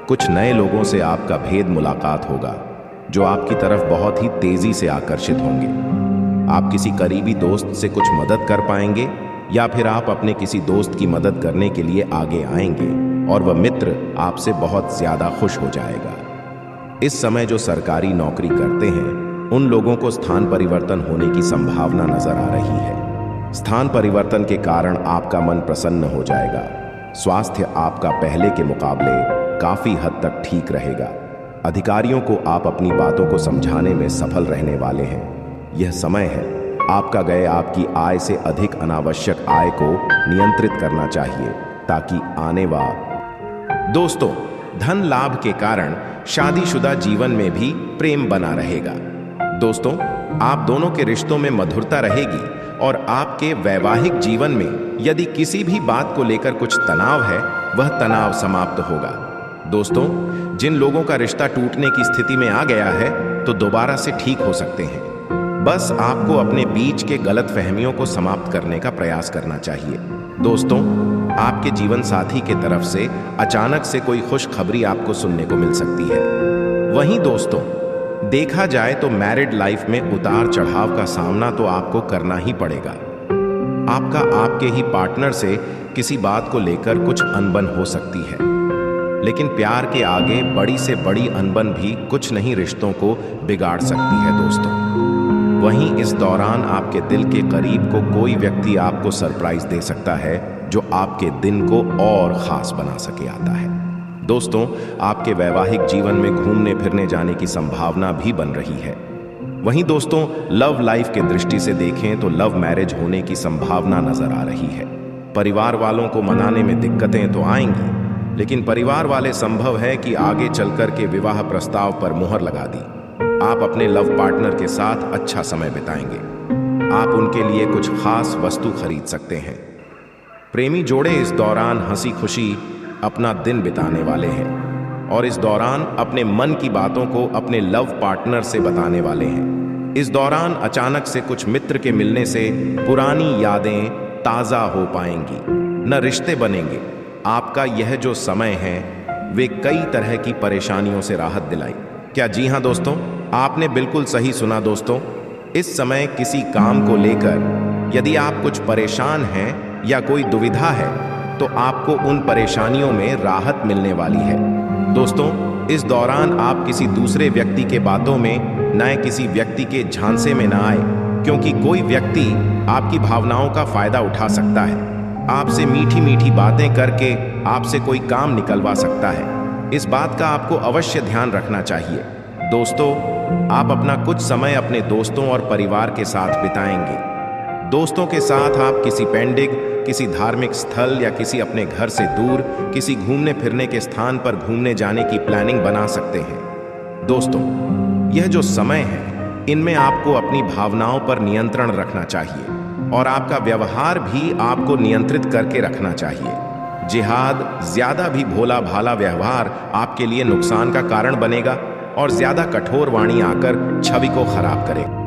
कुछ नए लोगों से आपका भेद मुलाकात होगा जो आपकी तरफ बहुत ही तेजी से आकर्षित होंगे। आप किसी करीबी दोस्त से कुछ मदद कर पाएंगे या फिर आप अपने किसी दोस्त की मदद करने के लिए आगे आएंगे और वह मित्र आपसे बहुत ज्यादा खुश हो जाएगा। इस समय जो सरकारी नौकरी करते हैं उन लोगों को स्थान परिवर्तन होने की संभावना नजर आ रही है। स्थान परिवर्तन के कारण आपका मन प्रसन्न हो जाएगा। स्वास्थ्य आपका पहले के मुकाबले काफी हद तक ठीक रहेगा। अधिकारियों को आप अपनी बातों को समझाने में सफल रहने वाले हैं। यह समय है, आपका गए आपकी आय से अधिक अनावश्यक आय को नियंत्रित करना चाहिए ताकि आने वाले दोस्तों, धन लाभ के कारण शादीशुदा जीवन में भी प्रेम बना रहेगा। दोस्तों, आप दोनों के रिश्तों में मधुरता रहेगी और आपके वैवाहिक जीवन में यदि किसी भी बात को लेकर कुछ तनाव है, वह तनाव समाप्त होगा। दोस्तों, जिन लोगों का रिश्ता टूटने की स्थिति में आ गया है तो दोबारा से ठीक हो सकते हैं। बस आपको अपने बीच के गलत फहमियों को समाप्त करने का प्रयास करना चाहिए। दोस्तों, आपके जीवन साथी के तरफ से अचानक से कोई खुशखबरी आपको सुनने को मिल सकती है। वहीं दोस्तों, देखा जाए तो मैरिड लाइफ में उतार चढ़ाव का सामना तो आपको करना ही पड़ेगा। आपके ही पार्टनर से किसी बात को लेकर कुछ अनबन हो सकती है, लेकिन प्यार के आगे बड़ी से बड़ी अनबन भी कुछ नहीं रिश्तों को बिगाड़ सकती है। दोस्तों, वहीं इस दौरान आपके दिल के करीब को कोई व्यक्ति आपको सरप्राइज दे सकता है जो आपके दिन को और खास बना सके आता है। दोस्तों, आपके वैवाहिक जीवन में घूमने फिरने जाने की संभावना भी बन रही है। वहीं दोस्तों, लव लाइफ के दृष्टि से देखें तो लव मैरिज होने की संभावना नजर आ रही है। परिवार वालों को मनाने में दिक्कतें तो आएंगी, लेकिन परिवार वाले संभव है कि आगे चलकर के विवाह प्रस्ताव पर मुहर लगा दी। आप अपने लव पार्टनर के साथ अच्छा समय बिताएंगे। आप उनके लिए कुछ खास वस्तु खरीद सकते हैं। प्रेमी जोड़े इस दौरान हंसी खुशी अपना दिन बिताने वाले हैं और इस दौरान अपने मन की बातों को अपने लव पार्टनर से बताने वाले हैं। इस दौरान अचानक से कुछ मित्र के मिलने से पुरानी यादें ताज़ा हो पाएंगी, न रिश्ते बनेंगे आपका यह जो समय है वे कई तरह की परेशानियों से राहत दिलाई। क्या जी हाँ दोस्तों, आपने बिल्कुल सही सुना दोस्तों। इस समय किसी काम को लेकर यदि आप कुछ परेशान हैं या कोई दुविधा है तो आपको उन परेशानियों में राहत मिलने वाली है। दोस्तों, इस दौरान आप किसी दूसरे व्यक्ति के बातों में न किसी व्यक्ति के झांसे में ना आए, क्योंकि कोई व्यक्ति आपकी भावनाओं का फायदा उठा सकता है। आपसे मीठी मीठी बातें करके आपसे कोई काम निकलवा सकता है। इस बात का आपको अवश्य ध्यान रखना चाहिए। दोस्तों, आप अपना कुछ समय अपने दोस्तों और परिवार के साथ बिताएंगे। दोस्तों के साथ आप किसी पेंडिंग, किसी धार्मिक स्थल या किसी अपने घर से दूर किसी घूमने फिरने के स्थान पर घूमने जाने की प्लानिंग बना सकते हैं। दोस्तों, यह जो समय है इनमें आपको अपनी भावनाओं पर नियंत्रण रखना चाहिए और आपका व्यवहार भी आपको नियंत्रित करके रखना चाहिए। जिहाद ज्यादा भी भोला भाला व्यवहार आपके लिए नुकसान का कारण बनेगा और ज्यादा कठोर वाणी आकर छवि को खराब करेगा।